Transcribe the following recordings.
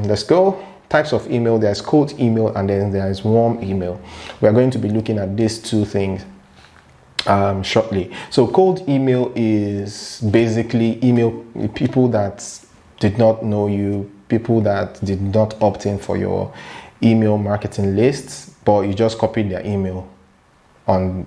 let's go. Types of email. There's cold email and then there's warm email. We are going to be looking at these two things shortly. So cold email is basically email people that did not know you, people that did not opt in for your email marketing lists, but you just copied their email on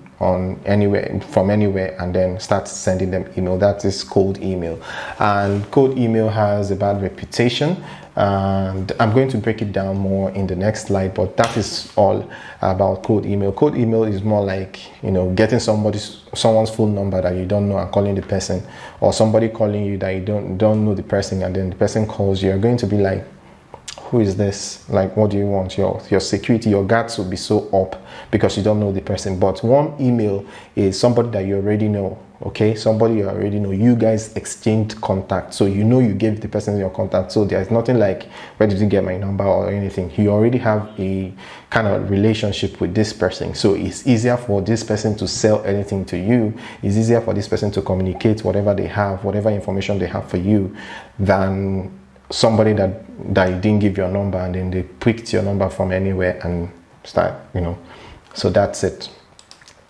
anywhere, from anywhere, and then start sending them email. That is cold email. And cold email has a bad reputation, and I'm going to break it down more in the next slide, but that is all about cold email. Cold email is more like, getting someone's phone number that you don't know and calling the person, or somebody calling you that you don't know the person, and then the person calls you. You're going to be like, who is this? Like, what do you want? Your security, your guards will be so up because you don't know the person. But warm email is somebody that you already know, okay? Somebody you already know. You guys exchanged contact, so you gave the person your contact. So there's nothing like, where did you get my number or anything? You already have a kind of relationship with this person. So it's easier for this person to sell anything to you. It's easier for this person to communicate whatever they have, whatever information they have for you, than somebody that you didn't give your number and then they picked your number from anywhere and start, So that's it.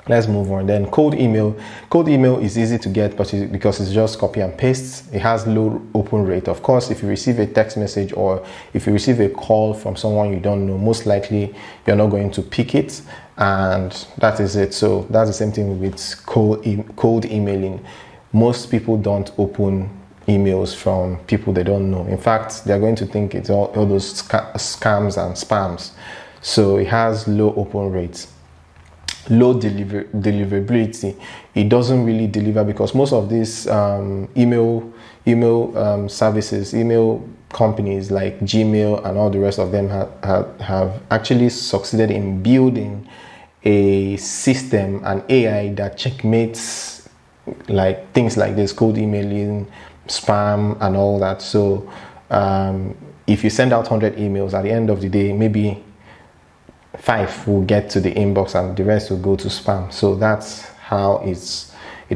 Let's move on. Then cold email. Cold email is easy to get, but because it's just copy and paste. It has low open rate. Of course, if you receive a text message or if you receive a call from someone you don't know, most likely you're not going to pick it, and that is it. So that's the same thing with cold emailing. Most people don't open emails from people they don't know. In fact, they're going to think it's all those scams and spams. So it has low open rates, low deliverability. It doesn't really deliver because most of these email services, email companies like Gmail and all the rest of them have actually succeeded in building a system, an AI that checkmates like things like this, cold emailing, spam and all that. So if you send out 100 emails, at the end of the day, maybe 5 will get to the inbox and the rest will go to spam. So that's how it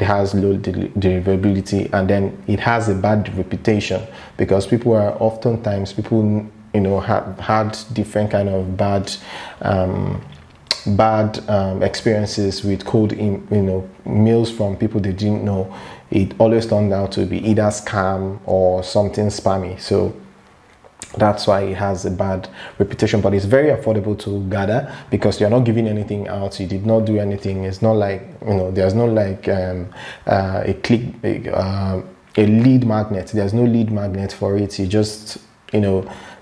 has low deliverability, and then it has a bad reputation because people have had different kind of bad experiences with cold mails from people they didn't know. It always turned out to be either scam or something spammy. So that's why it has a bad reputation, but it's very affordable to gather because you're not giving anything out. You did not do anything. It's not like, there's no like a lead magnet. There's no lead magnet for it. You just,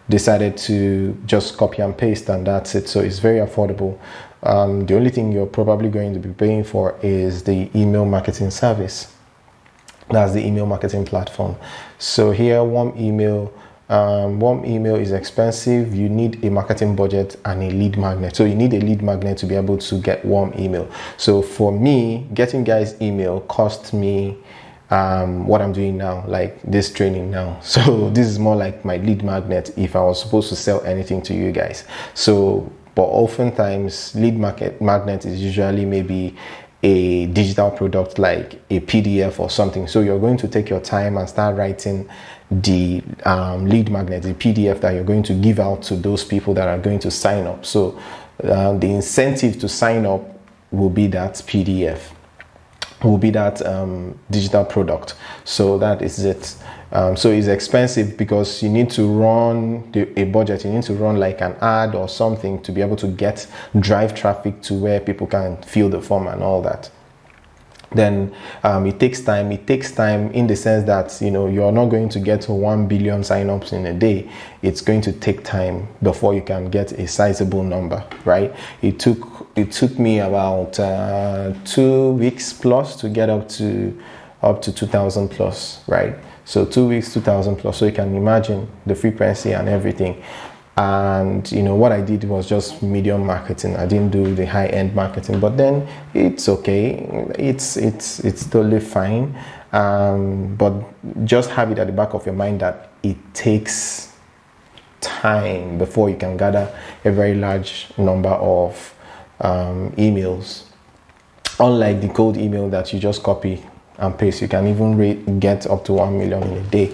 decided to just copy and paste, and that's it. So it's very affordable. The only thing you're probably going to be paying for is the email marketing service. That's the email marketing platform. So here, warm email is expensive. You need a marketing budget and a lead magnet. So you need a lead magnet to be able to get warm email. So for me, getting guys email cost me what I'm doing now, like this training now. So this is more like my lead magnet if I was supposed to sell anything to you guys. So, but oftentimes lead magnet is usually maybe a digital product like a PDF or something. So you're going to take your time and start writing the lead magnet, the PDF that you're going to give out to those people that are going to sign up. So the incentive to sign up will be that PDF, will be that digital product. So that is it. So it's expensive because you need to run a budget. You need to run like an ad or something to be able to drive traffic to where people can fill the form and all that. Then it takes time. It takes time in the sense that you're not going to get 1 billion signups in a day. It's going to take time before you can get a sizable number, right? It took me about 2 weeks plus to get up to 2,000 plus, right? So 2 weeks, 2,000 plus. So you can imagine the frequency and everything. And what I did was just medium marketing. I didn't do the high-end marketing, but then it's okay. It's totally fine. But just have it at the back of your mind that it takes time before you can gather a very large number of emails. Unlike the cold email that you just copy and paste, you can even get up to 1 million in a day.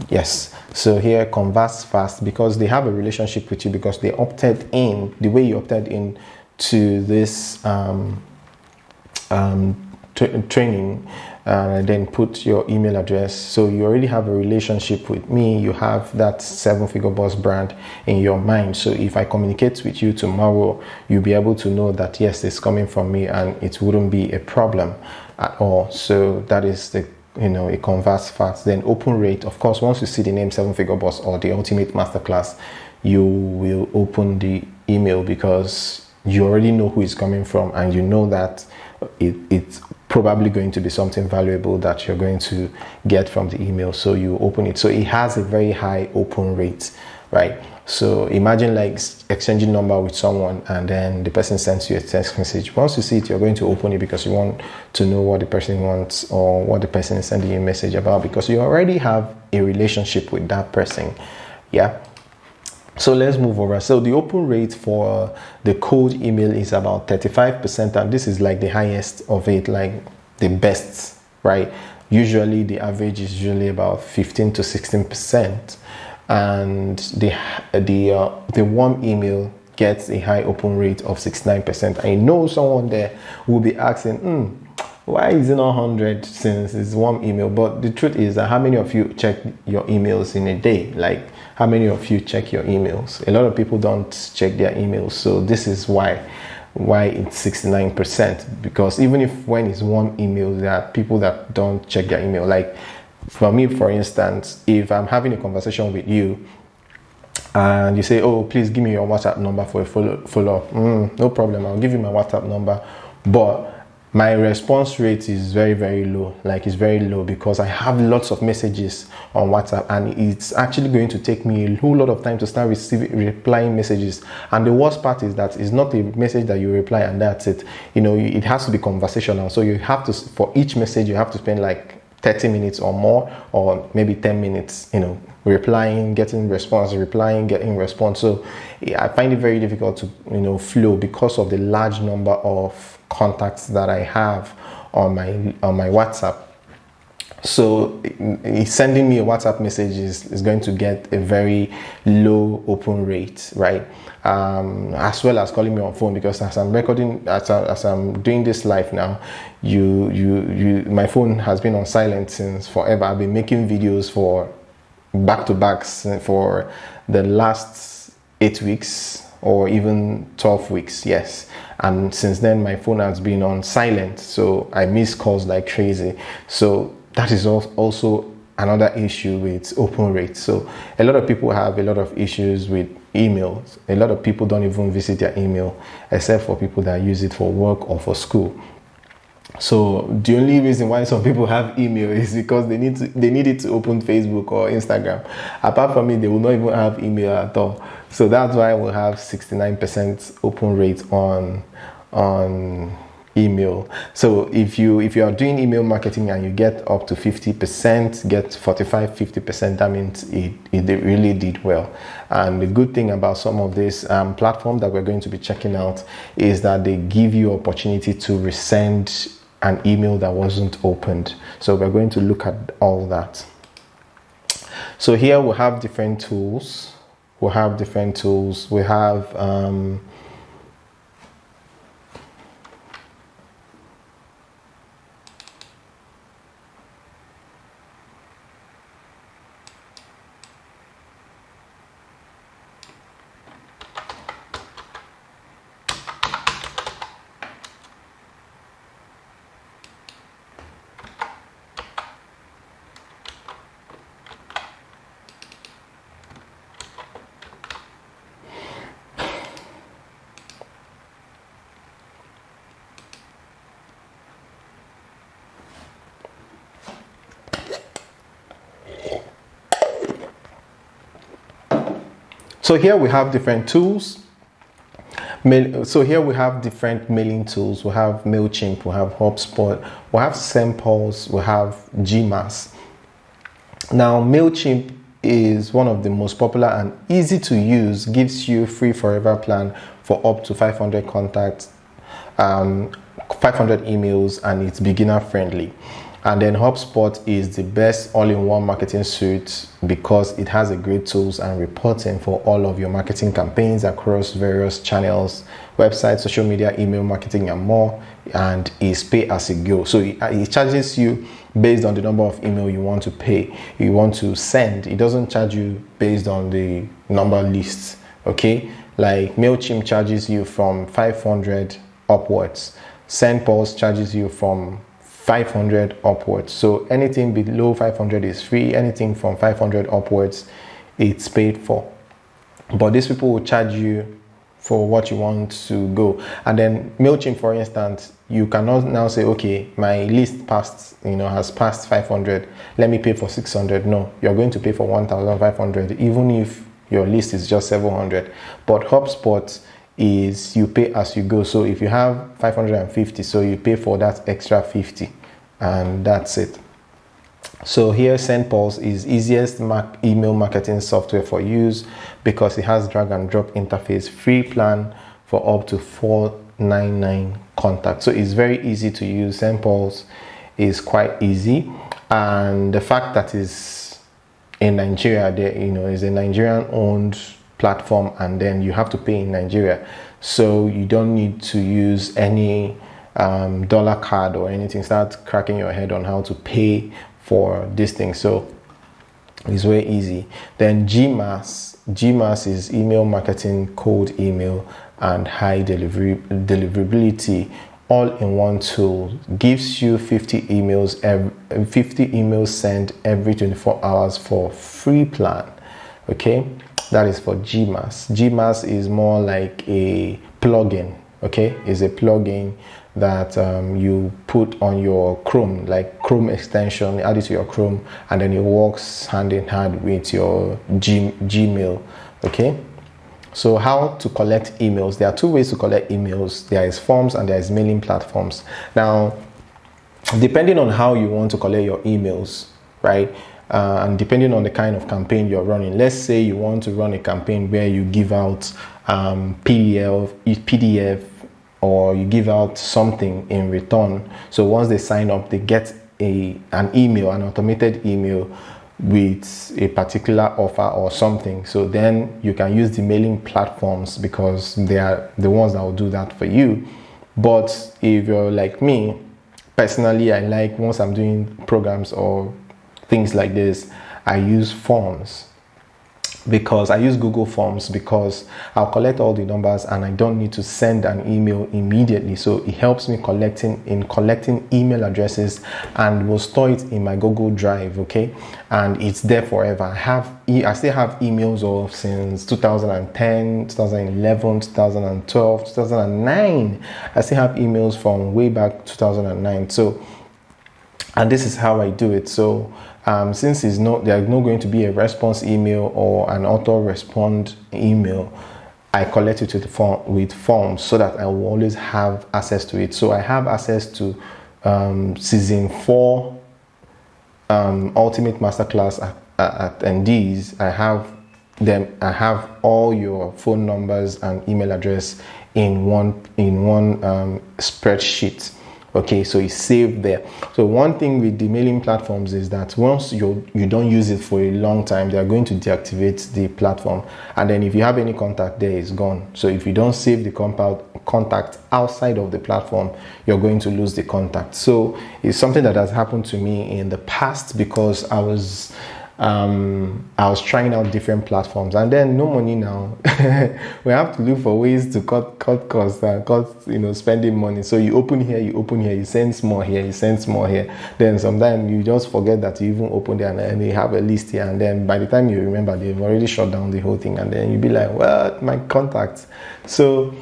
Yes. So here, converse fast, because they have a relationship with you, because they opted in the way you opted in to this training, and then put your email address. So you already have a relationship with me. You have that 7-Figure Boss brand in your mind. So if I communicate with you tomorrow, you'll be able to know that yes, it's coming from me, and it wouldn't be a problem at all. So that is the it converts fast. Then open rate, of course, once you see the name 7-Figure Boss or the Ultimate Masterclass, you will open the email, because you already know who it's coming from, and you know that it's probably going to be something valuable that you're going to get from the email. So you open it. So it has a very high open rate, right? So imagine like exchanging number with someone, and then the person sends you a text message. Once you see it, you're going to open it because you want to know what the person wants or what the person is sending you a message about, because you already have a relationship with that person. Yeah. So let's move over. So the open rate for the cold email is about 35%, and this is like the highest of it, like the best, right? Usually the average is usually about 15 to 16%, and the warm email gets a high open rate of 69%. I know someone there will be asking, why is it not 100 since it's warm email? But the truth is that how many of you check your emails in a day? Like, how many of you check your emails? A lot of people don't check their emails. So this is why it's 69%, because even if when it's warm email, there are people that don't check their email. Like for me, for instance, if I'm having a conversation with you and you say, oh, please give me your WhatsApp number for a follow-up. No problem, I'll give you my WhatsApp number. But my response rate is very, very low. Like, it's very low because I have lots of messages on WhatsApp, and it's actually going to take me a whole lot of time to start replying messages. And the worst part is that it's not a message that you reply and that's it. It has to be conversational. So you have to, for each message, you have to spend like 30 minutes or more, or maybe 10 minutes, replying, getting response, replying, getting response. So I find it very difficult to, flow because of the large number of contacts that I have on my WhatsApp. So sending me a WhatsApp message is going to get a very low open rate, right? As well as calling me on phone, because as I'm recording, as I'm doing this live now, my phone has been on silent since forever. I've been making videos for back-to-backs for the last 8 weeks or even 12 weeks, yes. And since then, my phone has been on silent, so I miss calls like crazy. So that is also another issue with open rate. So a lot of people have a lot of issues with emails. A lot of people don't even visit their email, except for people that use it for work or for school. So the only reason why some people have email is because they need it to open Facebook or Instagram. Apart from it, they will not even have email at all. So that's why we'll have 69% open rate on email. So if you are doing email marketing and you get up to 50%, get 45-50%, that means it really did well. And the good thing about some of this platform that we're going to be checking out is that they give you opportunity to resend an email that wasn't opened. So we're going to look at all that. So here we have different tools. We have So here we have different tools. So here we have different mailing tools. We have MailChimp, we have HubSpot, we have Sempulse, we have Gmass. Now MailChimp is one of the most popular and easy to use, gives you free forever plan for up to 500 contacts, 500 emails, and it's beginner friendly. And then HubSpot is the best all-in-one marketing suite because it has a great tools and reporting for all of your marketing campaigns across various channels, websites, social media, email marketing, and more. And is pay as you go. So it charges you based on the number of email you want to pay, you want to send. It doesn't charge you based on the number lists. Okay, like MailChimp charges you from 500 upwards. SendPulse charges you from 500 upwards. So anything below 500 is free. Anything from 500 upwards, it's paid for. But these people will charge you for what you want to go. And then MailChimp, for instance, you cannot now say, okay, my list passed, has passed 500. Let me pay for 600. No, you're going to pay for 1,500, even if your list is just 700. But HubSpot is you pay as you go. So if you have 550, so you pay for that extra 50, and that's it. So here, SendPulse is easiest email marketing software for use because it has drag and drop interface, free plan for up to 499 contacts. So it's very easy to use. SendPulse is quite easy, and the fact that it's in Nigeria, there is a Nigerian-owned platform, and then you have to pay in Nigeria, so you don't need to use any dollar card or anything. Start cracking your head on how to pay for this thing. So it's very easy. Then GMass is email marketing, cold email, and high deliverability all in one tool. Gives you 50 emails sent every 24 hours for free plan. Okay, that is for GMass. GMass is more like a plugin. Okay, it's a plugin that you put on your Chrome, like Chrome extension, add it to your Chrome, and then it works hand in hand with your Gmail. Okay, so how to collect emails? There are two ways to collect emails. There is forms and there is mailing platforms. Now, depending on how you want to collect your emails, right, and depending on the kind of campaign you're running, let's say you want to run a campaign where you give out PDF, or you give out something in return. So once they sign up, they get an email, an automated email with a particular offer or something. So then you can use the mailing platforms because they are the ones that will do that for you. But if you're like me, personally, I like, once I'm doing programs or things like this, I use forms. Because I use Google Forms because I'll collect all the numbers and I don't need to send an email immediately. So it helps me collecting email addresses, and will store it in my Google Drive. Okay, and it's there forever. I still have emails of since 2010, 2011, 2012, 2009. I still have emails from way back 2009. So, and this is how I do it. So since there's not going to be a response email or an auto-respond email, I collect it with forms so that I will always have access to it. So I have access to season 4 Ultimate Masterclass at NDs. I have all your phone numbers and email address in one spreadsheet. Okay, so it's saved there. So one thing with the mailing platforms is that once you don't use it for a long time, they are going to deactivate the platform, and then if you have any contact there, it's gone. So if you don't save the contact outside of the platform, you're going to lose the contact. So it's something that has happened to me in the past because I was trying out different platforms, and then no money now. We have to look for ways to cut costs and cut spending money. So you open here, you send small here, you send small here. Then sometimes you just forget that you even opened there, and then you have a list here, and then by the time you remember, they've already shut down the whole thing, and then you'll be like, well, my contacts. So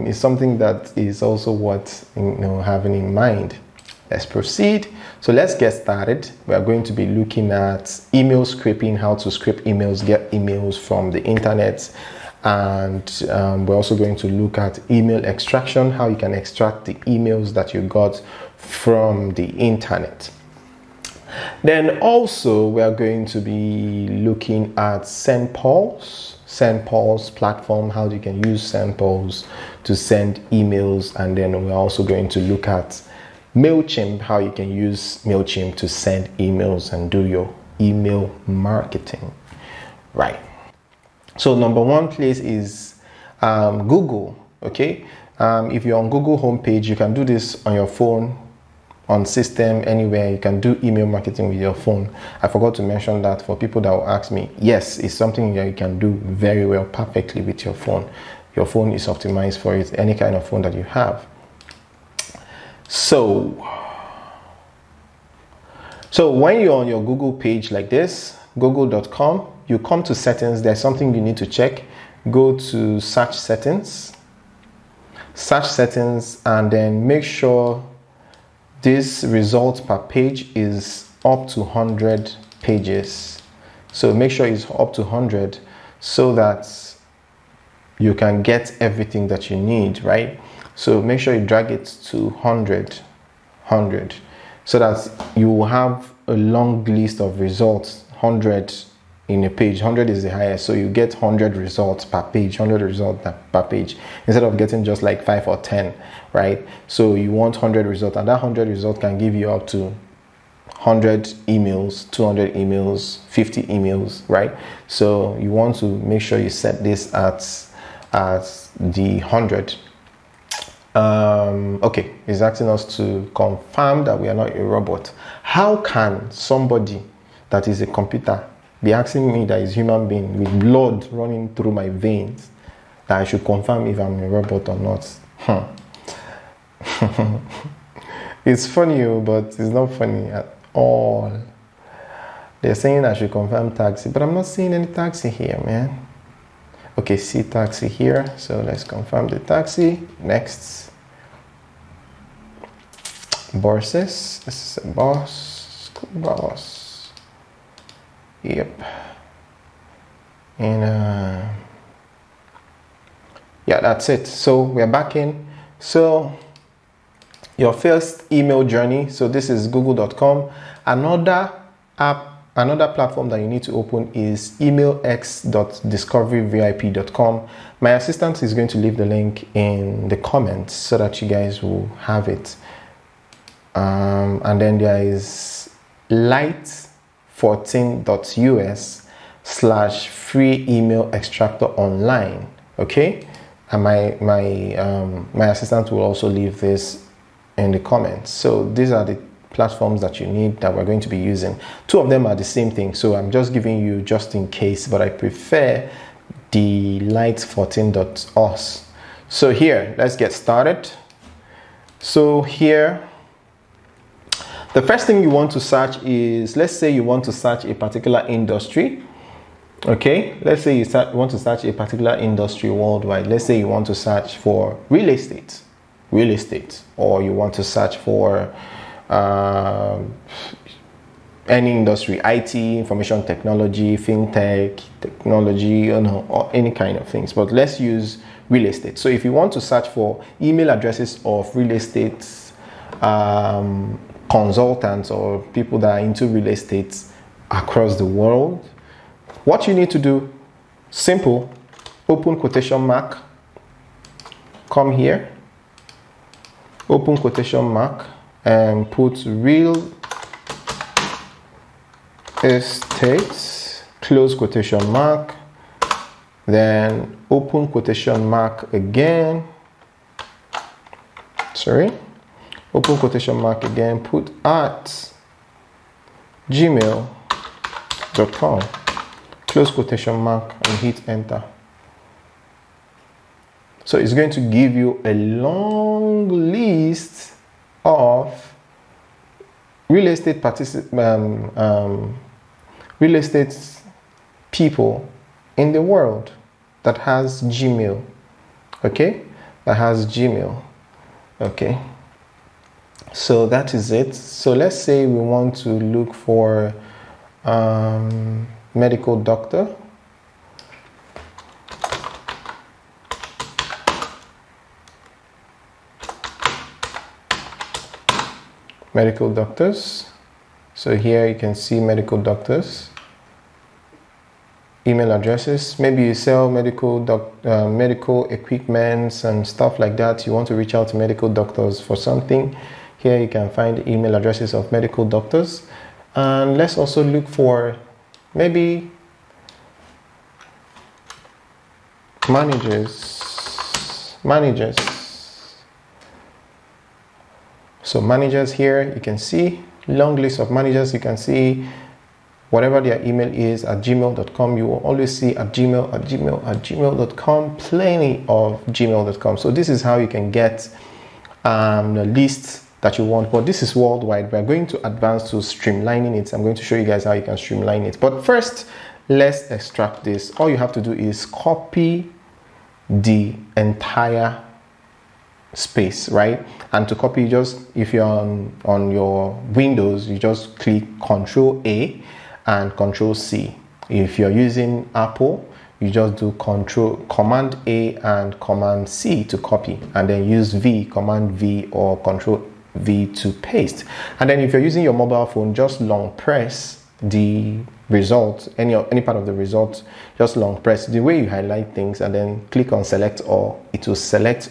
it's something that is also worth having in mind. Let's proceed. So let's get started. We are going to be looking at email scraping, how to scrape emails, get emails from the internet. And we're also going to look at email extraction, how you can extract the emails that you got from the internet. Then also we are going to be looking at SendPulse platform, how you can use SendPulse to send emails. And then we're also going to look at MailChimp, how you can use MailChimp to send emails and do your email marketing, right? So number one place is Google, okay? If you're on Google homepage, you can do this on your phone, on system, anywhere. You can do email marketing with your phone. I forgot to mention that for people that will ask me. Yes, it's something that you can do very well, perfectly with your phone. Your phone is optimized for it, any kind of phone that you have. So when you're on your Google page like this, google.com, you come to settings. There's something you need to check. Go to search settings, and then make sure this result per page is up to 100 pages. So make sure it's up to 100 so that you can get everything that you need, right? So make sure you drag it to 100, so that you will have a long list of results. 100 in a page, 100 is the highest, so you get 100 results per page, 100 results per page, instead of getting just like 5 or 10, right? So you want 100 results, and that 100 results can give you up to 100 emails, 200 emails, 50 emails, right? So you want to make sure you set this at the 100. Okay, it's asking us to confirm that we are not a robot. How can somebody that is a computer be asking me, that is human being with blood running through my veins, that I should confirm if I'm a robot or not? It's funny, but it's not funny at all. They're saying I should confirm taxi, but I'm not seeing any taxi here, man. Okay, see taxi here, so let's confirm the taxi. Next. Bosses. This is a boss. Yep. And yeah, that's it. So we're back in. So your first email journey. So this is google.com. Another platform that you need to open is emailx.discoveryvip.com. My assistant is going to leave the link in the comments so that you guys will have it. And then there is light14.us/free email extractor online. Okay, and my assistant will also leave this in the comments. So these are the platforms that you need that we're going to be using. Two of them are the same thing, so I'm just giving you just in case, but I prefer the light14.us. So here, let's get started. So here, the first thing you want to search is, let's say you want to search a particular industry. Okay, let's say you want to search a particular industry worldwide. Let's say you want to search for real estate, or you want to search for any industry, IT, information technology, fintech, technology, or any kind of things. But let's use real estate. So if you want to search for email addresses of real estate consultants or people that are into real estate across the world, what you need to do, simple, open quotation mark, come here, open quotation mark, and put real estate, close quotation mark, then open quotation mark again, open quotation mark again, put at gmail.com, close quotation mark, and hit enter. So it's going to give you a long list of real estate real estate people in the world that has Gmail. Okay, that has Gmail. Okay, so that is it. So let's say we want to look for medical doctor. Medical doctors. So here you can see medical doctors. Email addresses. Maybe you sell medical equipments and stuff like that. You want to reach out to medical doctors for something. Here you can find email addresses of medical doctors. And let's also look for maybe managers. So managers here, you can see long list of managers. You can see whatever their email is at gmail.com. You will always see at gmail.com, plenty of gmail.com. So this is how you can get the list that you want, but this is worldwide. We're going to advance to streamlining it. I'm going to show you guys how you can streamline it. But first, let's extract this. All you have to do is copy the entire space, right? And to copy, just if you're on your Windows, you just click Control A and Control C. If you're using Apple, you just do Command A and Command C to copy, and then use Command V or Control V to paste. And then if you're using your mobile phone, just long press the result, any part of the result, just long press the way you highlight things, and then click on select all. It will select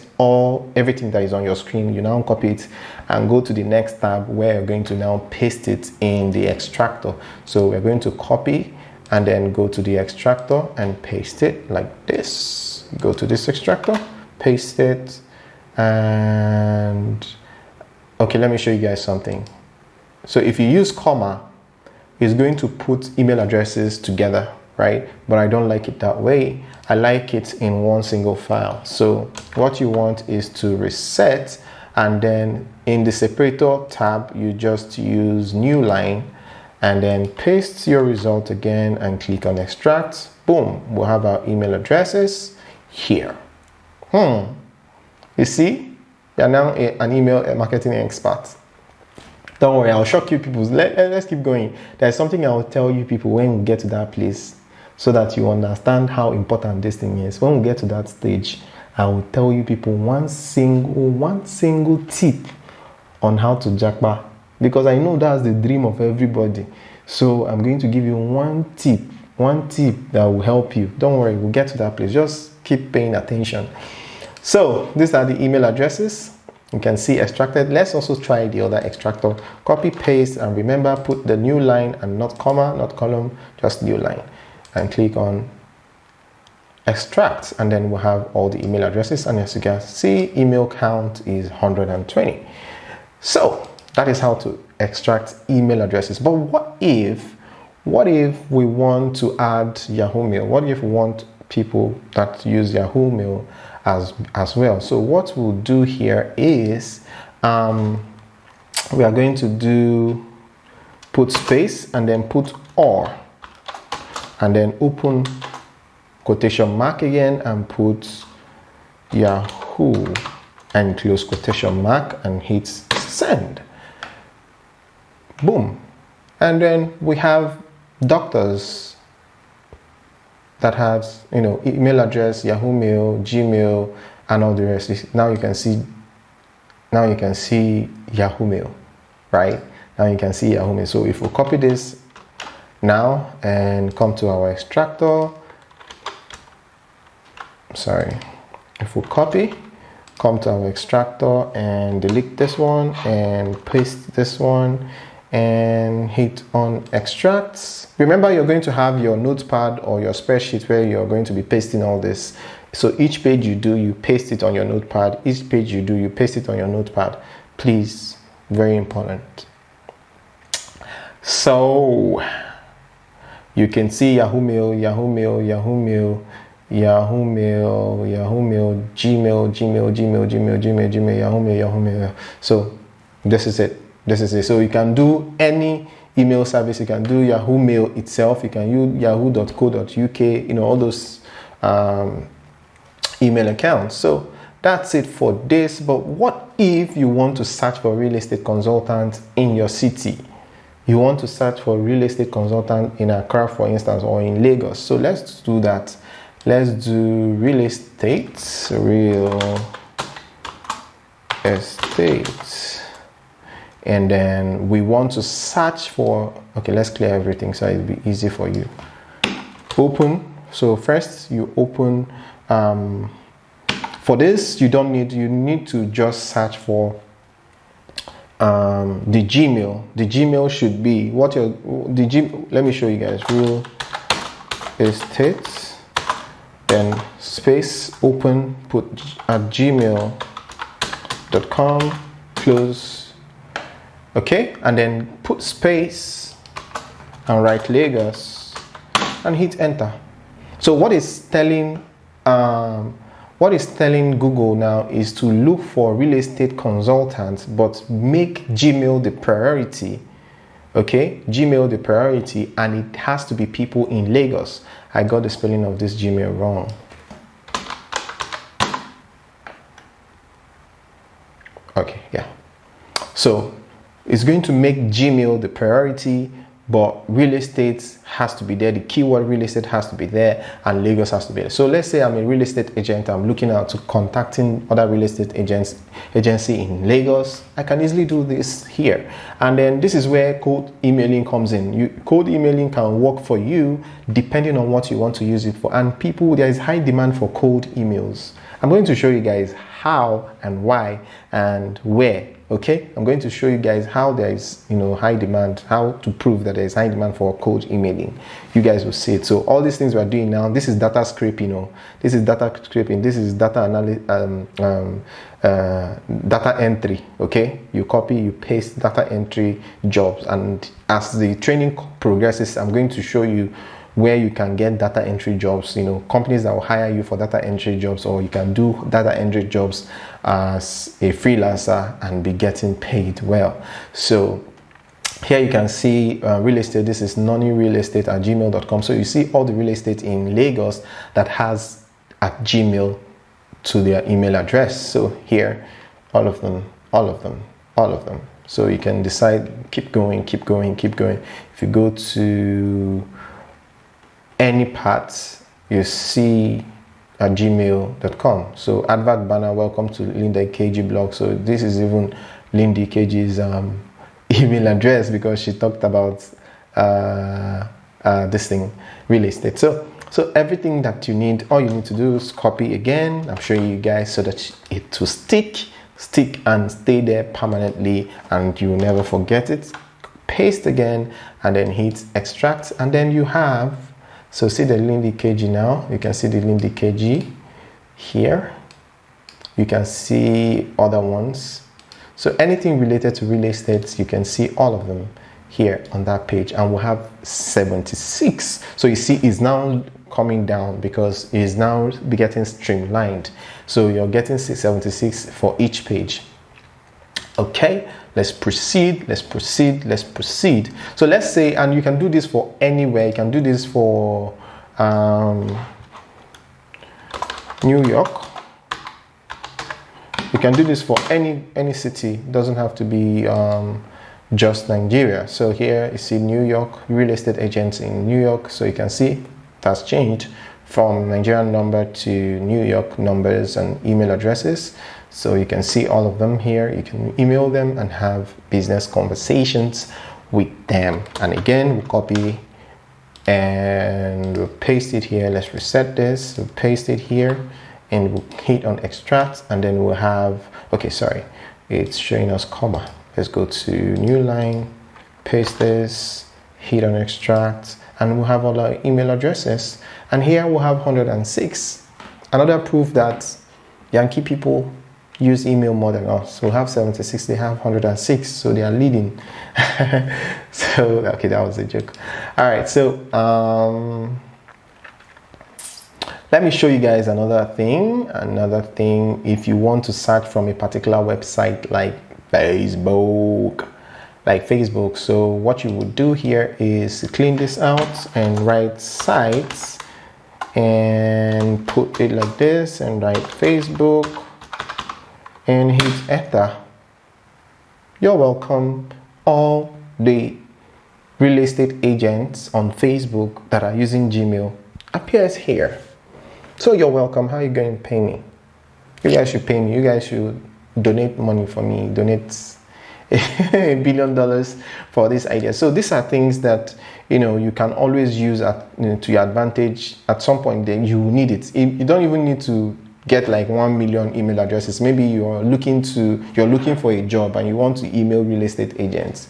everything that is on your screen. You now copy it and go to the next tab where you're going to now paste it in the extractor. So we're going to copy and then go to the extractor and paste it like this. Go to this extractor, paste it, and okay, let me show you guys something. So if you use comma, it's going to put email addresses together, right? But I don't like it that way. I like it in one single file. So what you want is to reset, and then in the separator tab, you just use new line and then paste your result again and click on extract. Boom, we'll have our email addresses here. You see, you're now an email marketing expert. Don't worry, I'll shock you people. Let's keep going. There's something I'll tell you people when we get to that place, so that you understand how important this thing is. When we get to that stage, I will tell you people one single tip on how to jackpot, because I know that's the dream of everybody. So I'm going to give you one tip that will help you. Don't worry, we'll get to that place. Just keep paying attention. So these are the email addresses. You can see extracted. Let's also try the other extractor. Copy, paste, and remember, put the new line and not comma, not column, just new line. And click on extract, and then we'll have all the email addresses. And as you can see, email count is 120. So that is how to extract email addresses. But what if we want to add Yahoo Mail? What if we want people that use Yahoo Mail as well? So what we'll do here is we are going to put space and then put or, and then open quotation mark again and put Yahoo and close quotation mark and hit send. Boom. And then we have doctors that has, email address, Yahoo Mail, Gmail, and all the rest. Now you can see Yahoo Mail, right? Now you can see Yahoo Mail. So if we copy this now and come to our extractor, if we come to our extractor and delete this one and paste this one and hit on extracts. Remember, you're going to have your notepad or your spreadsheet where you're going to be pasting all this. So each page you do, you paste it on your notepad. Each page you do, you paste it on your notepad. Please, very important. So you can see Yahoo Mail, Yahoo Mail, Yahoo Mail, Yahoo Mail, Yahoo Mail, Gmail, Gmail, Gmail, Gmail, Gmail, Gmail, Yahoo Mail, Yahoo Mail. So this is it. So you can do any email service. You can do Yahoo Mail itself. You can use yahoo.co.uk, all those email accounts. So that's it for this. But what if you want to search for real estate consultant in your city? You want to search for real estate consultant in Accra, for instance, or in Lagos. So let's do that. Let's do real estate. And then we want to search for, okay, let's clear everything so it'll be easy for you. Open. So first you open, for this, you need to just search for the Gmail should be what your let me show you guys. Real estate, then space, open, put at gmail.com, close, okay, and then put space and write Lagos and hit enter. So what is telling Google now is to look for real estate consultants, but make Gmail the priority. Okay, Gmail the priority, and it has to be people in Lagos. I got the spelling of this Gmail wrong. Okay, yeah. So it's going to make Gmail the priority, but real estate has to be there. The keyword real estate has to be there, and Lagos has to be there. So let's say I'm a real estate agent. I'm looking out to contacting other real estate agency in Lagos. I can easily do this here. And then this is where cold emailing comes in. Cold emailing can work for you depending on what you want to use it for. And there is high demand for cold emails. I'm going to show you guys how and why and where. Okay, I'm going to show you guys how there is high demand, how to prove that there is high demand for cold emailing. You guys will see it. So all these things we're doing now, this is data scraping. This is data scraping. This is data data entry. Okay, you copy, you paste data entry jobs, and as the training progresses, I'm going to show you where you can get data entry jobs, companies that will hire you for data entry jobs, or you can do data entry jobs as a freelancer and be getting paid well. So here you can see real estate. This is nonirealestate@gmail.com. So you see all the real estate in Lagos that has at Gmail to their email address. So here, all of them. So you can decide, keep going. If you go to any part, you see at gmail.com. So advert banner, welcome to Linda KG blog. So this is even Lindy KG's email address, because she talked about this thing, real estate. So everything that you need, all you need to do is copy again. I'm showing you guys so that it will stick and stay there permanently, and you will never forget it. Paste again, and then hit extract, and then you have. So see the Lindy KG now. You can see the Lindy KG here. You can see other ones. So anything related to real estate, you can see all of them here on that page, and we'll have 76. So you see it's now coming down because it's now getting streamlined. So you're getting 76 for each page. Okay, let's proceed. So let's say, and you can do this for anywhere. You can do this for New York. You can do this for any city. It doesn't have to be just Nigeria. So here you see New York, real estate agents in New York. So you can see it has changed from Nigerian number to New York numbers and email addresses. So you can see all of them here. You can email them and have business conversations with them. And again, we'll copy and we'll paste it here. Let's reset this. We'll paste it here and we'll hit on extract, and then we'll have, okay, sorry, it's showing us comma. Let's go to new line, paste this, hit on extract, and we'll have all our email addresses. And here we'll have 106. Another proof that Yankee people use email more than us. We'll have 76, they have 106, so they are leading. So okay, that was a joke. All right, so let me show you guys another thing. If you want to search from a particular website like Facebook, so what you would do here is clean this out and write sites and put it like this and write Facebook and hit enter. You're welcome. All the real estate agents on Facebook that are using Gmail appears here. So you're welcome. How are you going to pay me? You guys should pay me. You guys should donate money for me. Donate $1 billion for this idea. So these are things that you can always use to your advantage. At some point, then you need it. You don't even need to get like 1 million email addresses. Maybe you're looking for a job and you want to email real estate agents.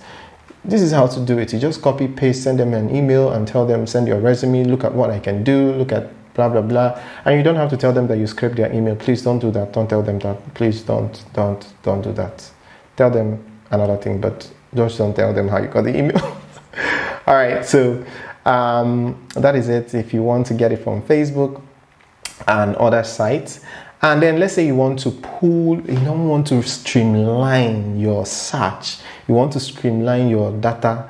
This is how to do it. You just copy paste, send them an email and tell them, send your resume, look at what I can do, look at blah blah blah. And you don't have to tell them that you script their email. Please don't do that. Don't tell them that. Please don't do that. Tell them another thing, but just don't tell them how you got the email. All right, so that is it. If you want to get it from Facebook and other sites, and then let's say you want to you don't want to streamline your search, you want to streamline your data,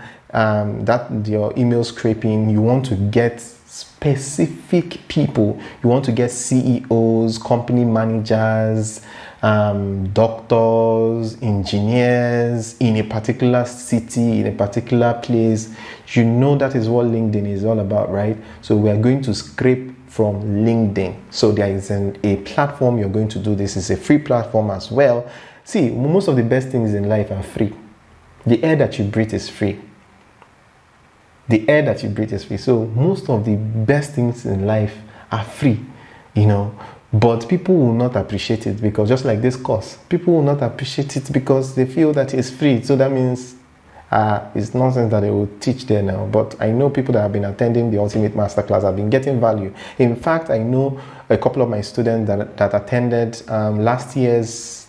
your email scraping, you want to get specific people, you want to get CEOs, company managers, doctors, engineers in a particular city, in a particular place. You know that is what LinkedIn is all about, right? So we are going to scrape from LinkedIn. So there is a platform you're going to do this. It's a free platform as well. See, most of the best things in life are free. The air that you breathe is free. The air that you breathe is free. So most of the best things in life are free, but people will not appreciate it, because just like this course, people will not appreciate it because they feel that it's free. So that means it's nonsense that they will teach there now. But I know people that have been attending the Ultimate Masterclass have been getting value. In fact, I know a couple of my students that attended last year's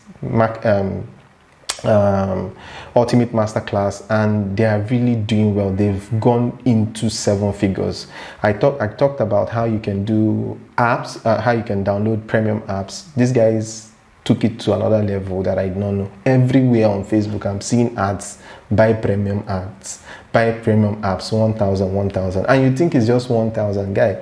Ultimate Masterclass, and they are really doing well. They've gone into 7 figures. I talked about how you can do apps, how you can download premium apps. These guys took it to another level that I did not know. Everywhere on Facebook, I'm seeing ads, buy premium apps, 1,000, and you think it's just 1,000. Guy,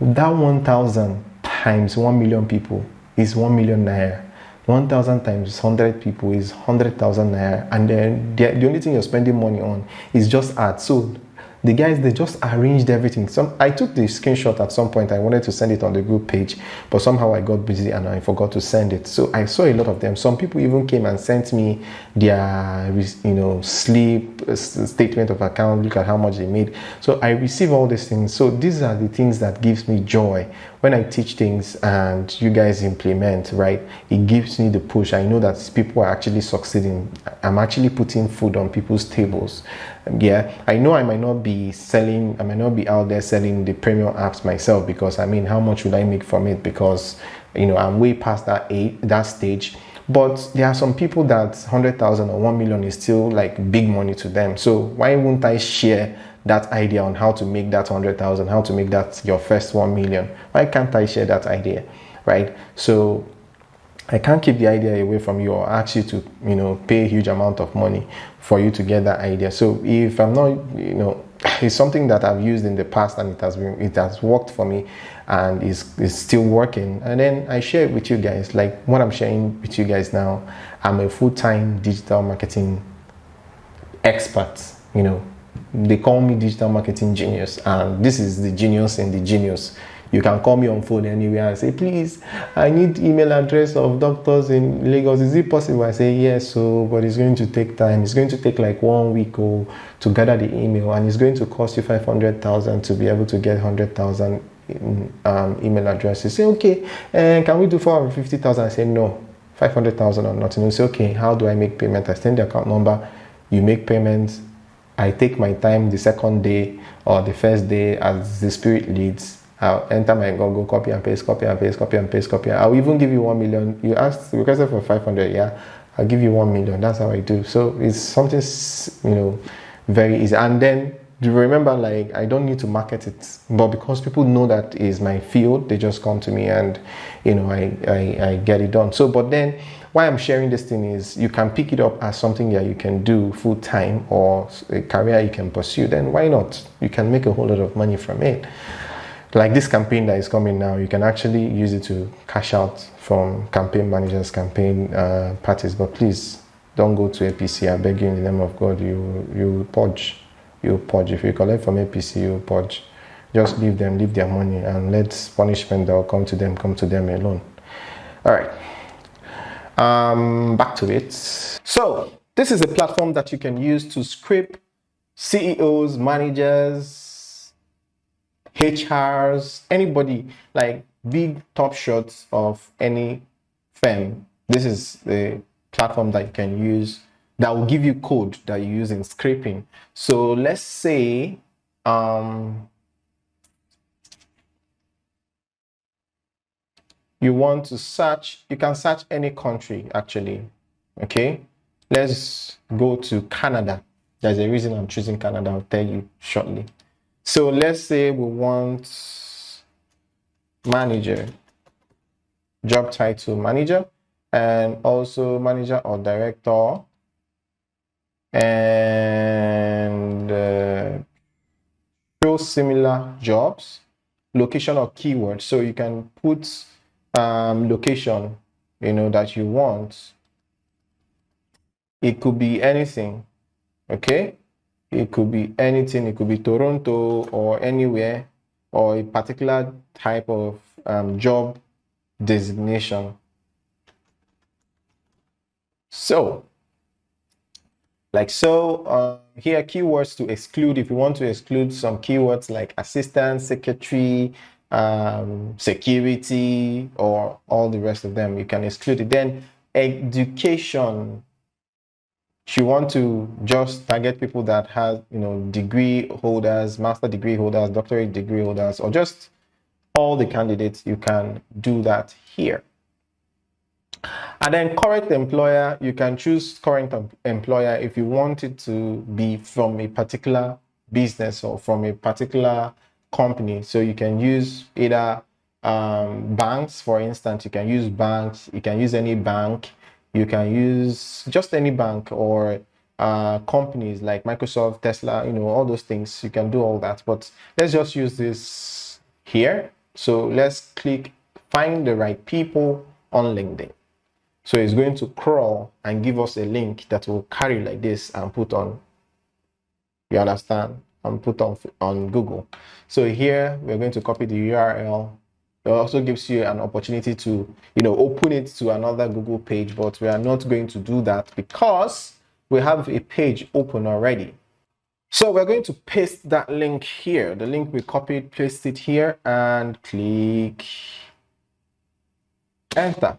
that 1,000 times 1 million people is 1 million naira. 1,000 times 100 people is 100,000 naira, and then the only thing you're spending money on is just ads. So the guys, they just arranged everything. I took the screenshot at some point. I wanted to send it on the group page, but somehow I got busy and I forgot to send it. So I saw a lot of them. Some people even came and sent me their slip statement of account. Look at how much they made. So I receive all these things. So these are the things that gives me joy when I teach things and you guys implement, right? It gives me the push. I know that people are actually succeeding. I'm actually putting food on people's tables. Yeah, I know I might not be out there selling the premium apps myself, because how much would I make from it? Because I'm way past that stage. But there are some people that 100,000 or 1 million is still like big money to them. So why wouldn't I share that idea on how to make that 100,000, how to make that your first 1 million? Why can't I share that idea, right? So I can't keep the idea away from you or ask you to, pay a huge amount of money for you to get that idea. So if I'm not, it's something that I've used in the past and it has worked for me and is still working, and then I share it with you guys. Like what I'm sharing with you guys now, I'm a full-time digital marketing expert. They call me digital marketing genius, and this is the genius in the genius. You can call me on phone anywhere and say, please, I need email address of doctors in Lagos. Is it possible? I say, yes, but it's going to take time. It's going to take like 1 week to gather the email, and it's going to cost you 500,000 to be able to get 100,000 email addresses. Say, okay, can we do 450,000? I say, no, 500,000 or nothing. You say, okay, how do I make payment? I send the account number, you make payments. I take my time the second day or the first day as the spirit leads. I'll enter my Google, copy and paste. I'll even give you 1 million. You requested for 500, yeah, I'll give you 1 million. That's how I do. So it's something, very easy. And then you remember, like, I don't need to market it, but because people know that is my field, they just come to me and, I get it done. So, but then why I'm sharing this thing is you can pick it up as something that you can do full time or a career you can pursue. Then why not? You can make a whole lot of money from it. Like this campaign that is coming now, you can actually use it to cash out from campaign managers, campaign parties. But please don't go to APC. I beg you in the name of God. You purge. If you collect from APC, you purge. Just leave their money, and let punishment that will come to them alone. All right. Back to it. So this is a platform that you can use to scrape CEOs, managers, HRs, anybody, like big top shots of any firm, this is the platform that you can use that will give you code that you use in scraping. So let's say you want to search, you can search any country actually. Okay, let's go to Canada. There's a reason I'm choosing Canada, I'll tell you shortly. So let's say we want manager, job title manager, and also manager or director, and show similar jobs, location or keyword. So you can put location, you know, that you want. It could be anything, okay? It could be anything. It could be Toronto or anywhere, or a particular type of job designation. So, like so, here keywords to exclude. If you want to exclude some keywords like assistant, secretary, security, or all the rest of them, you can exclude it. Then education. If you want to just target people that have, you know, degree holders, master degree holders, doctorate degree holders, or just all the candidates, you can do that here. And then current employer, you can choose current employer if you want it to be from a particular business or from a particular company. So you can use either banks, for instance. You can use banks, you can use any bank, you can use just any bank, or companies like Microsoft, Tesla, you know, all those things. You can do all that, but let's just use this here. So let's click find the right people on LinkedIn. So it's going to crawl and give us a link that will carry like this and put on, you understand, and put on Google. So here we're going to copy the URL. It also gives you an opportunity to, you know, open it to another Google page, but we are not going to do that because we have a page open already. So we're going to paste that link here. The link we copied, paste it here, and click enter.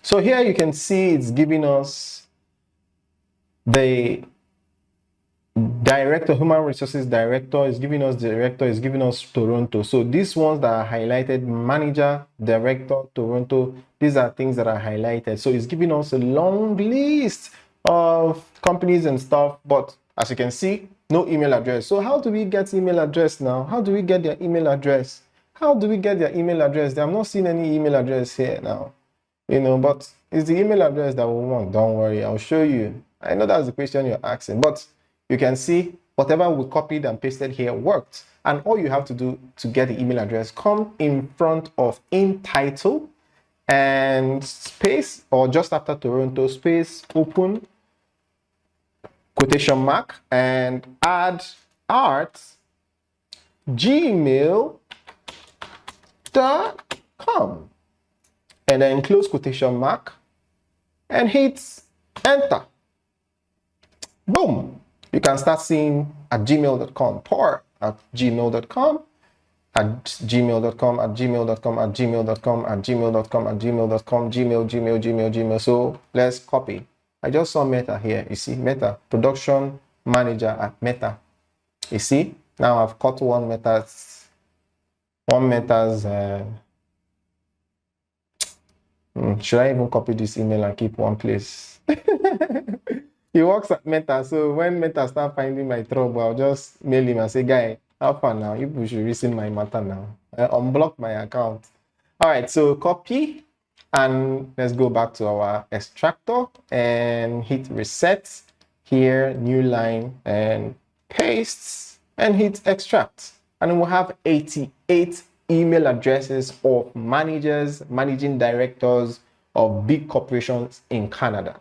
So here you can see it's giving us the director, human resources director is giving us director, is giving us Toronto. So these ones that are highlighted, manager, director, Toronto, these are things that are highlighted. So it's giving us a long list of companies and stuff, but as you can see, no email address. So how do we get email address now? How do we get their email address? How do we get their email address? I'm not seeing any email address here now, you know, but it's the email address that we want. Don't worry, I'll show you. I know that's the question you're asking, but you can see whatever we copied and pasted here worked. And all you have to do to get the email address, come in front of in title and space, or just after Toronto, space, open, quotation mark, and add art gmail.com. And then close quotation mark and hit enter. Boom. You can start seeing at gmail.com, pour at gmail.com, at gmail.com, at gmail.com, at gmail.com, at gmail.com, at gmail.com, Gmail. So let's copy. I just saw Meta here. You see, Meta, production manager at Meta. You see, now I've cut one Meta's should I even copy this email and keep one place? He works at Meta, so when Meta start finding my trouble, I'll just mail him and say, guy, how far now? You should listen my matter now. Unblock my account. All right, so copy, and let's go back to our extractor and hit reset here, new line, and paste, and hit extract. And we'll have 88 email addresses of managers, managing directors of big corporations in Canada.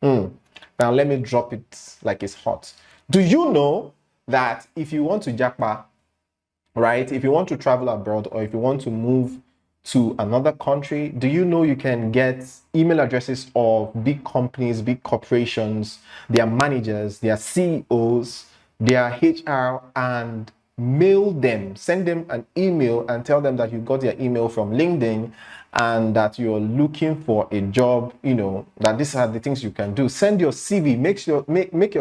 Now let me drop it like it's hot. Do you know that if you want to japa, right? If you want to travel abroad, or if you want to move to another country, do you know you can get email addresses of big companies, big corporations, their managers, their CEOs, their HR, and mail them, send them an email and tell them that you got their email from LinkedIn and that you're looking for a job, that these are the things you can do. Send your CV, make your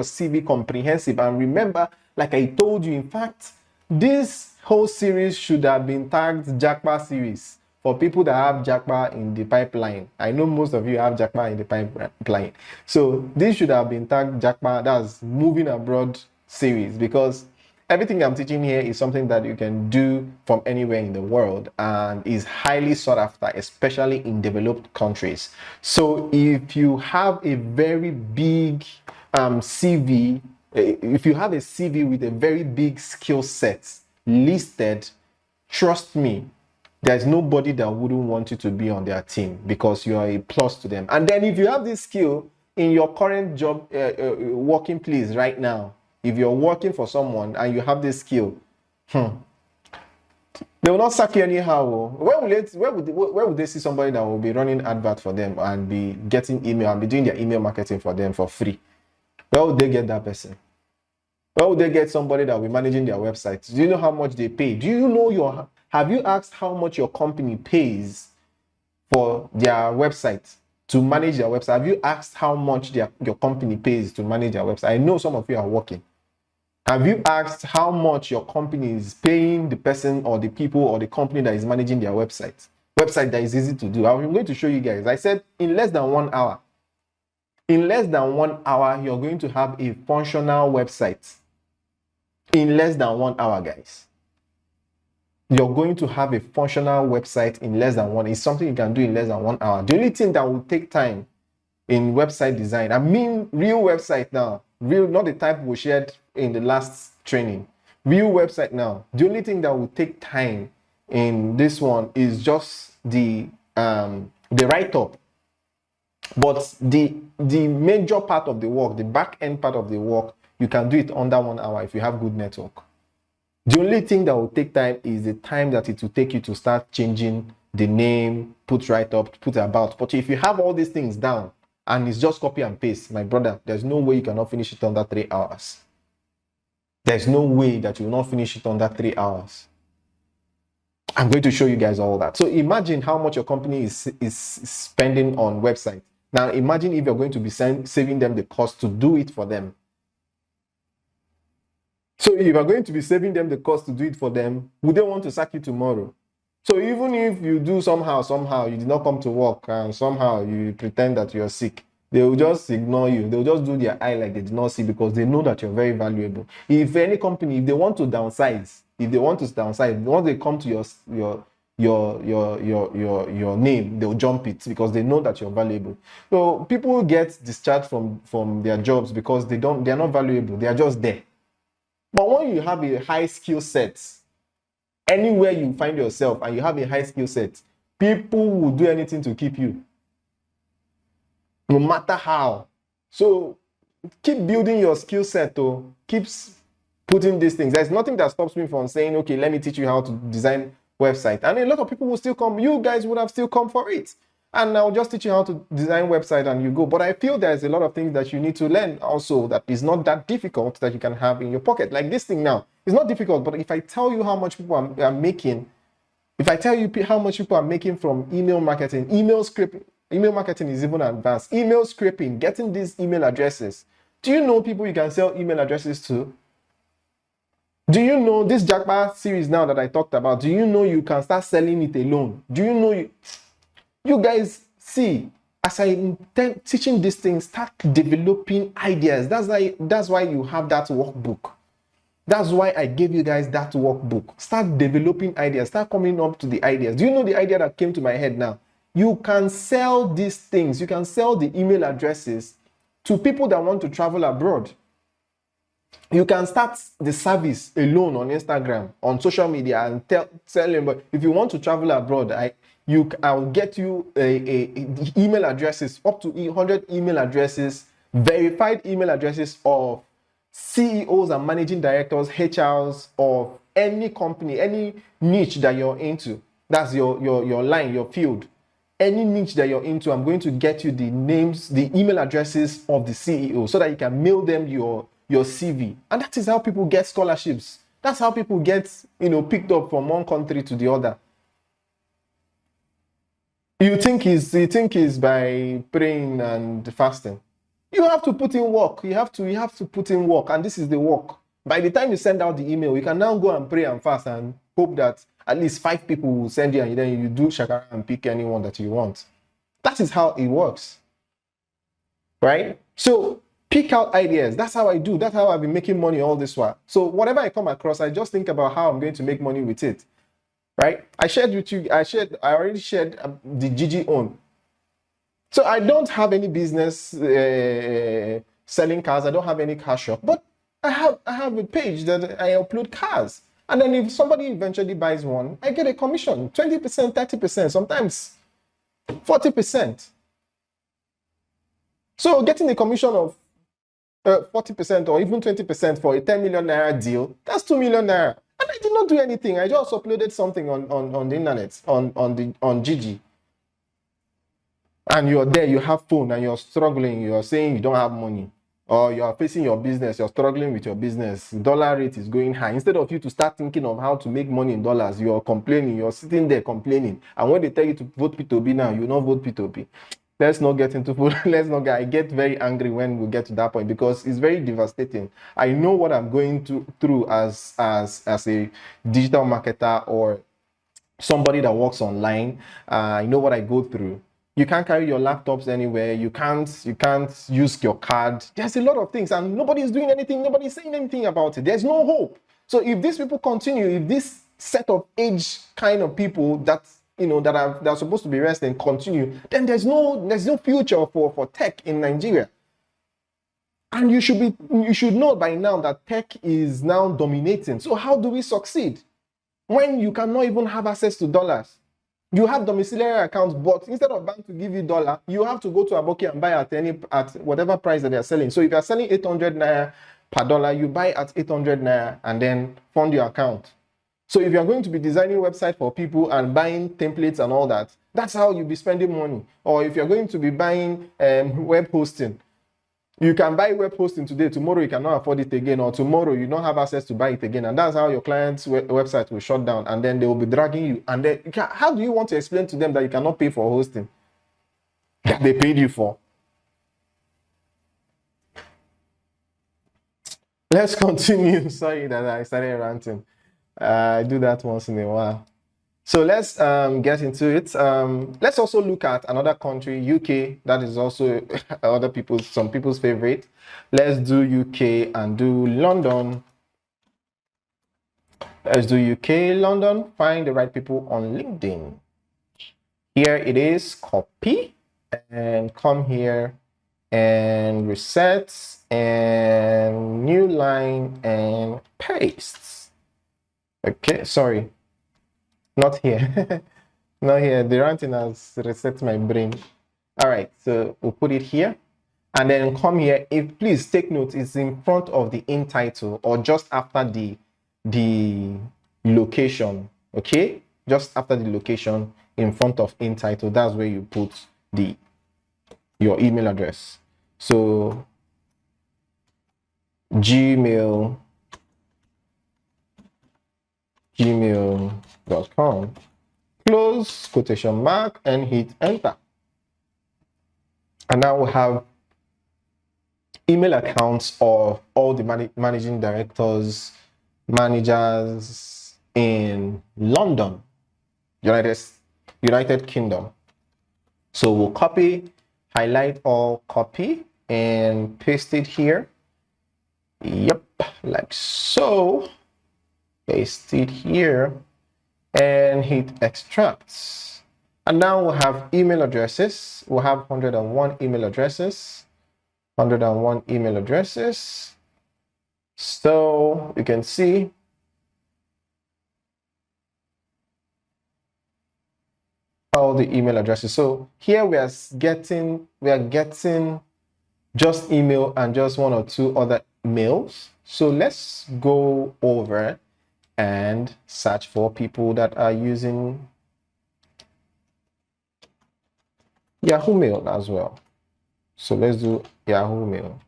CV comprehensive. And remember, like I told you, in fact, this whole series should have been tagged Japa series for people that have Japa in the pipeline. I know most of you have Japa in the pipeline. So this should have been tagged Japa, that's moving abroad series, because everything I'm teaching here is something that you can do from anywhere in the world and is highly sought after, especially in developed countries. So if you have a very big CV, if you have a CV with a very big skill set listed, trust me, there's nobody that wouldn't want you to be on their team because you are a plus to them. And then if you have this skill in your current job, working place right now, if you're working for someone and you have this skill, they will not sack you anyhow. Where would they see somebody that will be running advert for them and be getting email and be doing their email marketing for them for free? Where would they get that person? Where would they get somebody that will be managing their website? Do you know how much they pay? Have you asked how much your company pays for their website, to manage their website? Have you asked how much your company pays to manage their website? I know some of you are working. Have you asked how much your company is paying the person or the people or the company that is managing their website? Website that is easy to do. I'm going to show you guys. I said in less than 1 hour. In less than 1 hour, you're going to have a functional website. In less than 1 hour, guys. You're going to have a functional website in less than one. It's something you can do in less than 1 hour. The only thing that will take time in website design, I mean real website now, real, not the type we shared in the last training, real website now. The only thing that will take time in this one is just the write-up. But the major part of the work, the back end part of the work, you can do it under 1 hour if you have good network. The only thing that will take time is the time that it will take you to start changing the name, put write-up, put about. But if you have all these things down and it's just copy and paste, my brother, there's no way you cannot finish it under 3 hours. There's no way that you will not finish it under 3 hours. I'm going to show you guys all that. So imagine how much your company is spending on website. Now imagine if you're going to be saving them the cost to do it for them. So if you're going to be saving them the cost to do it for them, would they want to sack you tomorrow? So even if you do somehow you did not come to work and somehow you pretend that you're sick, they will just ignore you. They'll just do their eye like they did not see because they know that you're very valuable. If any company, if they want to downsize, once they come to your name, they'll jump it because they know that you're valuable. So people get discharged from their jobs because they're not valuable. They are just there. But when you have a high skill set, anywhere you find yourself and you have a high skill set, people will do anything to keep you, no matter how. So keep building your skill set, keep putting these things. There's nothing that stops me from saying, okay, let me teach you how to design website. And a lot of people will still come. You guys would have still come for it. And I'll just teach you how to design website and you go. But I feel there's a lot of things that you need to learn also that is not that difficult that you can have in your pocket. Like this thing now. It's not difficult, but if I tell you how much people are making, if I tell you how much people are making from email marketing, email scraping, email marketing is even advanced. Email scraping, getting these email addresses. Do you know people you can sell email addresses to? Do you know this Japa series now that I talked about? Do you know you can start selling it alone? Do you know you guys see, as I'm teaching these things, start developing ideas. That's why you have that workbook. That's why I gave you guys that workbook. Start developing ideas. Start coming up to the ideas. Do you know the idea that came to my head now? You can sell these things. You can sell the email addresses to people that want to travel abroad. You can start the service alone on Instagram, on social media, and tell them, but if you want to travel abroad, I'll get you email addresses, up to 100 email addresses, verified email addresses of CEOs and managing directors, HRs of any company, any niche that you're into. That's your line, your field. Any niche that you're into, I'm going to get you the names, the email addresses of the CEO so that you can mail them your CV. And that is how people get scholarships. That's how people get, picked up from one country to the other. You think is by praying and fasting. You have to put in work. You have to put in work, and this is the work. By the time you send out the email, you can now go and pray and fast and hope that at least 5 people will send you, and then you do shakara and pick anyone that you want. That is how it works, right? So pick out ideas. That's how I do. That's how I've been making money all this while. So whatever I come across, I just think about how I'm going to make money with it, right? I already shared the Gigi own. So I don't have any business selling cars. I don't have any car shop, but I have a page that I upload cars. And then if somebody eventually buys one, I get a commission, 20%, 30%, sometimes 40%. So getting a commission of 40% or even 20% for a 10 million naira deal, that's 2 million naira. And I did not do anything. I just uploaded something on the internet, on Gigi. And you're there, you have phone, and you're struggling, you're saying you don't have money, or you're facing your business, you're struggling with your business, dollar rate is going high. Instead of you to start thinking of how to make money in dollars, you're complaining, you're sitting there complaining. And when they tell you to vote P2B now, you don't vote P2B. Let's not get into food. I get very angry when we get to that point, because it's very devastating. I know what I'm going through as a digital marketer or somebody that works online. I know what I go through. You can't carry your laptops anywhere. You can't use your card. There's a lot of things, and nobody's doing anything. Nobody's saying anything about it. There's no hope. So if these people continue, if this set of age kind of people that are supposed to be resting continue, then there's no future for tech in Nigeria. And you should know by now that tech is now dominating. So how do we succeed when you cannot even have access to dollars? You have domiciliary accounts, but instead of bank to give you dollar, you have to go to Aboki and buy at whatever price that they are selling. So if you're selling 800 naira per dollar, you buy at 800 naira and then fund your account. So if you're going to be designing website for people and buying templates and all that, that's how you'll be spending money. Or if you're going to be buying web hosting, you can buy web hosting today, tomorrow you cannot afford it again, or tomorrow you don't have access to buy it again. And that's how your client's website will shut down, and then they will be dragging you. And then how do you want to explain to them that you cannot pay for hosting that they paid you for? Let's continue. Sorry that I started ranting. I do that once in a while. So let's get into it. Let's also look at another country, UK. That is also some people's favorite. Let's do UK and do London. Let's do UK, London. Find the right people on LinkedIn. Here it is. Copy and come here and reset and new line and paste. Okay, sorry. Not here. Not here. The ranting has reset my brain. All right, so we'll put it here. And then come here. Please take note, it's in front of the in title or just after the location. Okay? Just after the location, in front of in title. That's where you put your email address. So gmail.com, close quotation mark and hit enter. And now we have email accounts of all the managing directors, managers in London, United Kingdom. So we'll copy, highlight all, copy and paste it here. Yep, like so. Paste it here and hit extract. And now we'll have email addresses. We'll have 101 email addresses. 101 email addresses. So you can see all the email addresses. So here we are getting just email and just one or two other mails. So let's go over and search for people that are using Yahoo Mail as well. So let's do Yahoo Mail.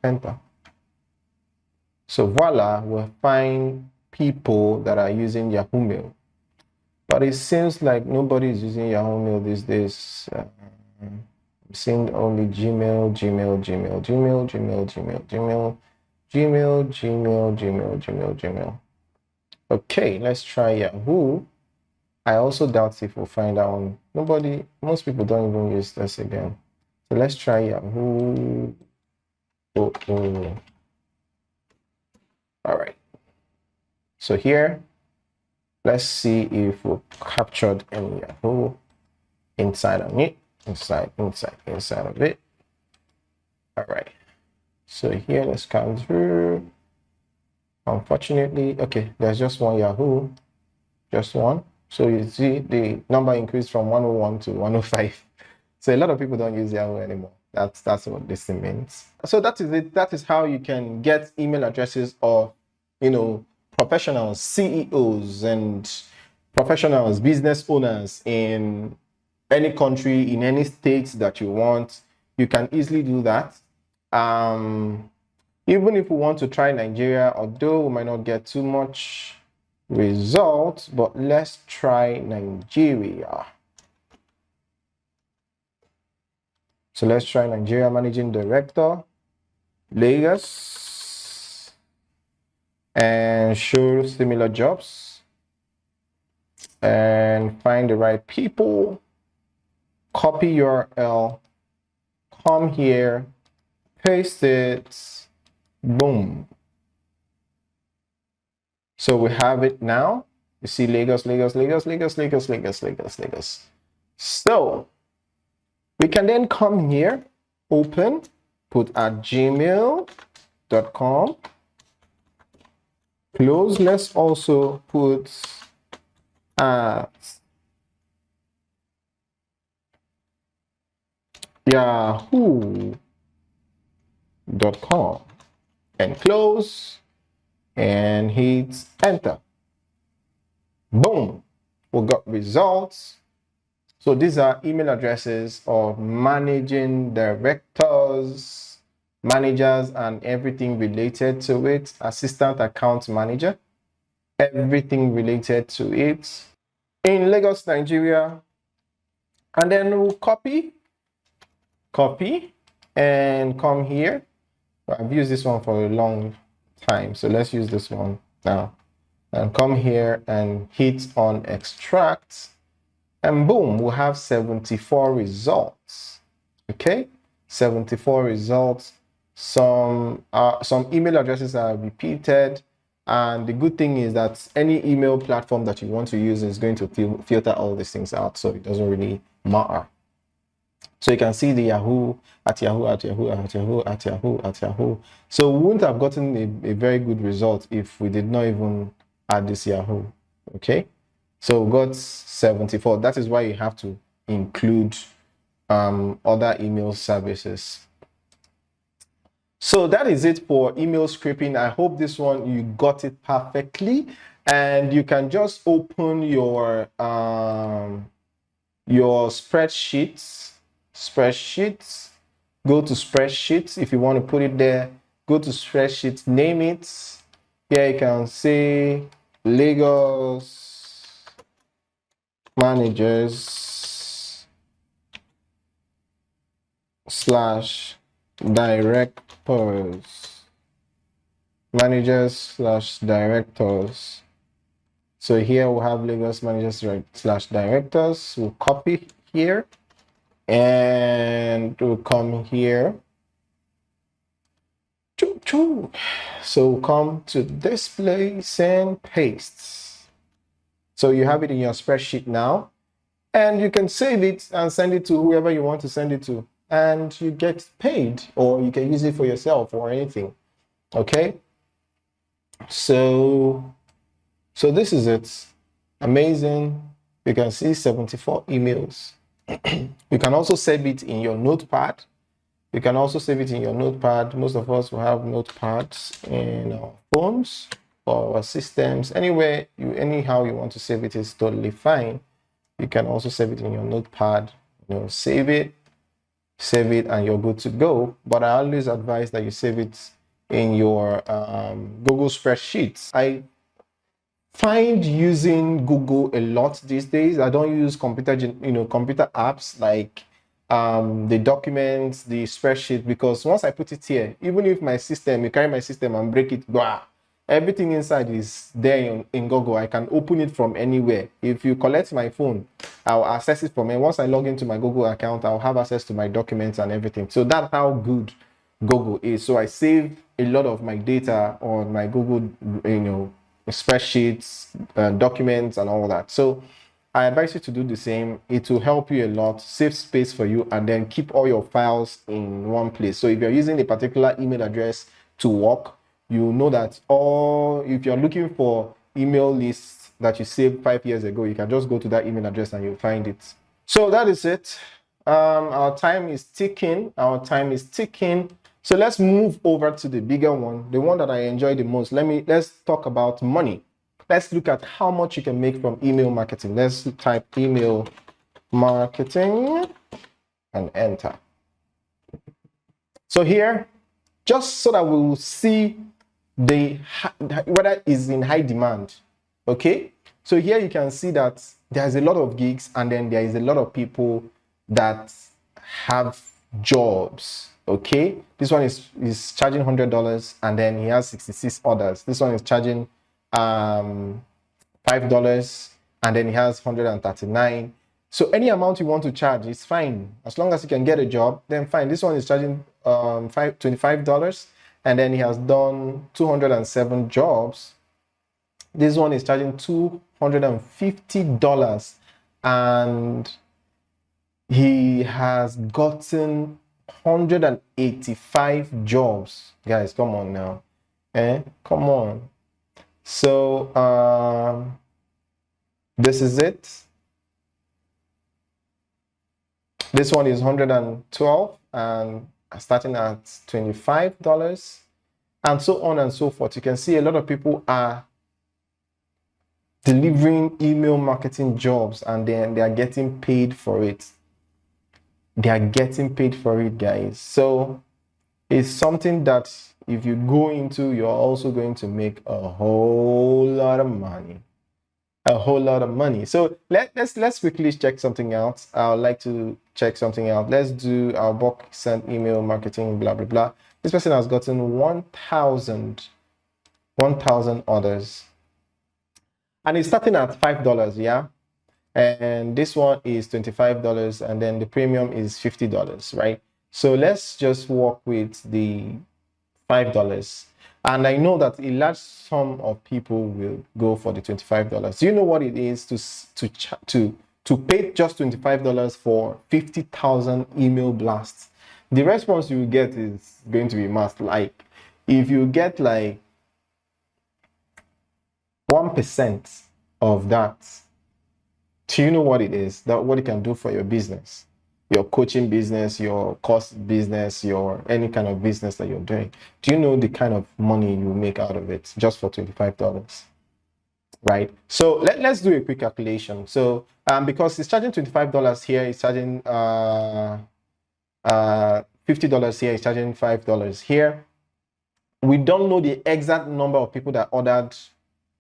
Enter. So voila, we'll find people that are using Yahoo Mail. But it seems like nobody is using Yahoo Mail these days. I'm seeing only Gmail. Okay, let's try Yahoo. I also doubt if we'll find that one. Most people don't even use this again. So let's try Yahoo. All right. So here, let's see if we captured any Yahoo inside of it. Inside of it. All right. So here, let's come through. Unfortunately, okay, there's just one Yahoo. Just one. So you see the number increased from 101 to 105. So a lot of people don't use Yahoo anymore. That's what this thing means. So that is it. That is how you can get email addresses of, professionals, CEOs, and professionals, business owners in any country, in any state that you want. You can easily do that. Even if we want to try Nigeria, although we might not get too much results, but let's try Nigeria. So let's try Nigeria Managing Director, Lagos, and show similar jobs and find the right people. Copy URL, come here, paste it, boom. So we have it now. You see Lagos. So we can then come here, open, put at gmail.com, close. Let's also put at yahoo.com and close and hit enter. Boom, we got results. So these are email addresses of managing directors, managers, and everything related to it. Assistant account manager, everything related to it in Lagos, Nigeria. And then we'll copy, and come here. I've used this one for a long time, so let's use this one now. And come here and hit on extract. And boom, we'll have 74 results. Okay, 74 results. Some email addresses are repeated, and the good thing is that any email platform that you want to use is going to filter all these things out, so it doesn't really matter. So you can see the Yahoo at Yahoo. So we wouldn't have gotten a very good result if we did not even add this Yahoo. Okay. So we got 74. That is why you have to include other email services. So that is it for email scraping. I hope this one you got it perfectly, and you can just open your spreadsheets. Go to spreadsheets. If you want to put it there, go to spreadsheets, name it. Here you can say Lagos managers / directors. So here we'll have Lagos managers / directors. We'll copy here and we'll come here. So we'll come to display, send, paste. So you have it in your spreadsheet now, and you can save it and send it to whoever you want to send it to, and you get paid, or you can use it for yourself or anything. Okay. So this is it. Amazing. You can see 74 emails. You can also save it in your notepad. Most of us will have notepads in our phones or our systems. Anyhow you want to save it is totally fine. You can also save it in your notepad. Save it, save it, and you're good to go. But I always advise that you save it in your Google spreadsheets. I find using Google a lot these days. I don't use computer apps like the documents, the spreadsheet, because once I put it here, even if you carry my system and break it, blah, everything inside is there in Google. I can open it from anywhere. If you collect my phone, I'll access it from it. Once I log into my Google account, I'll have access to my documents and everything. So that's how good Google is. So I save a lot of my data on my Google, spreadsheets, documents, and all that. So I advise you to do the same. It will help you a lot, save space for you, and then keep all your files in one place. So if you're using a particular email address to work, you know that if you're looking for email lists that you saved 5 years ago, you can just go to that email address and you'll find it. So that is it. Our time is ticking. So let's move over to the bigger one, the one that I enjoy the most. Let's talk about money. Let's look at how much you can make from email marketing. Let's type email marketing and enter. So here, just so that we will see whether it's in high demand. Okay, so here you can see that there's a lot of gigs, and then there is a lot of people that have jobs. Okay, this one is charging $100, and then he has 66 orders. This one is charging $5, and then he has 139. So any amount you want to charge is fine, as long as you can get a job, then fine. This one is charging $25, and then he has done 207 jobs. This one is charging $250, and he has gotten 185 jobs. Guys, come on now. Come on. So this is it. This one is 112 and starting at $25, and so on and so forth. You can see a lot of people are delivering email marketing jobs, and then they are getting paid for it. They are getting paid for it, guys. So it's something that if you go into, you're also going to make a whole lot of money. So let's quickly check something out. I would like to check something out. Let's do our bulk sent email marketing, blah blah blah. This person has gotten 1,000 orders, and it's starting at $5, yeah. And this one is $25, and then the premium is $50, right? So let's just work with the $5. And I know that a large sum of people will go for the $25. Do you know what it is to pay just $25 for 50,000 email blasts? The response you will get is going to be mass. Like, if you get like 1% of that, do you know what it is? What it can do for your business, your coaching business, your course business, your any kind of business that you're doing? Do you know the kind of money you make out of it just for $25, right? So let's do a quick calculation. So because he's charging $25 here, he's charging $50 here, he's charging $5 here. We don't know the exact number of people that ordered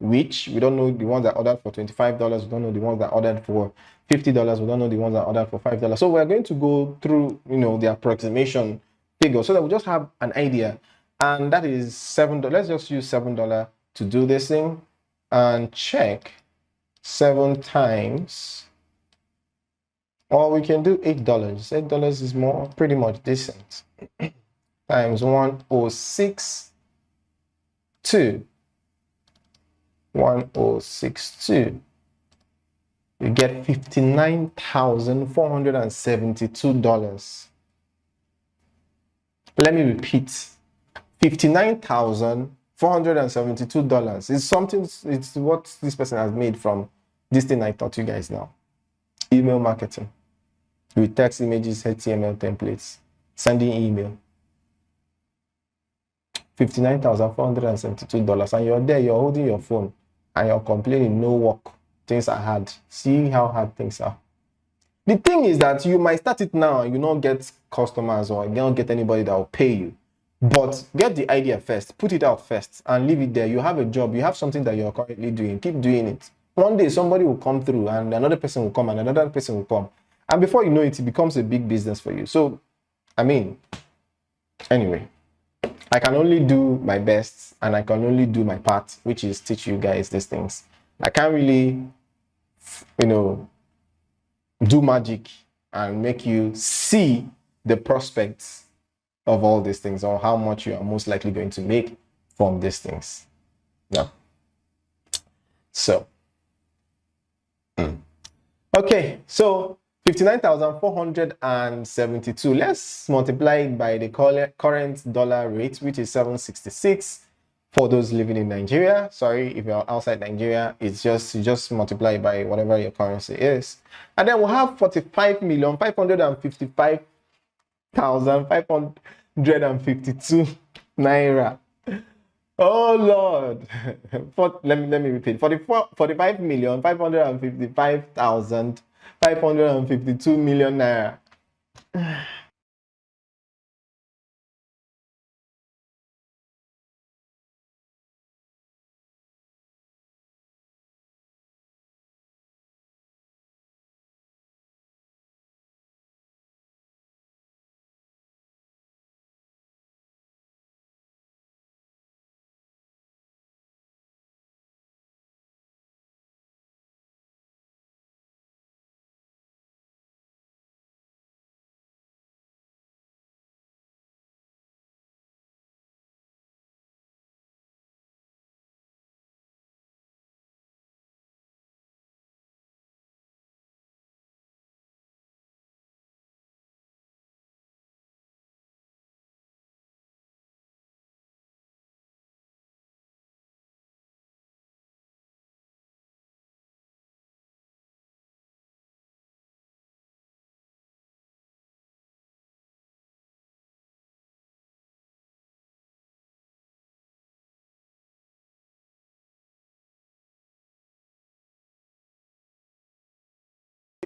which. We don't know the ones that ordered for $25. We don't know the ones that ordered for $50. We don't know the ones that ordered for $5. So we're going to go through, the approximation figure so that we just have an idea. And that is $7. Let's just use $7 to do this thing and check 7 times. Or we can do $8. $8 is pretty much decent. Times 1062. 1062. You get $59,472. Let me repeat. $59,472 is something. It's what this person has made from this thing I taught you guys now. Email marketing with text, images, HTML templates, sending email. $59,472, and you're there, you're holding your phone, and you're complaining, no work, things are hard. See how hard things are. The thing is that you might start it now and you don't get customers or you don't get anybody that will pay you. But get the idea first, put it out first and leave it there. You have a job, you have something that you're currently doing, keep doing it. One day somebody will come through and another person will come and another person will come. And before you know it, it becomes a big business for you. So, I mean, anyway, I can only do my best and I can only do my part, which is teach you guys these things. I can't really, do magic and make you see the prospects of all these things or how much you are most likely going to make from these things. Yeah. So, okay, so 59,472. Let's multiply it by the current dollar rate, which is 766 for those living in Nigeria. Sorry, if you're outside Nigeria, it's just multiply it by whatever your currency is. And then we'll have 45,555,552 naira. Oh Lord. Let me repeat. 45,555,552 million naira.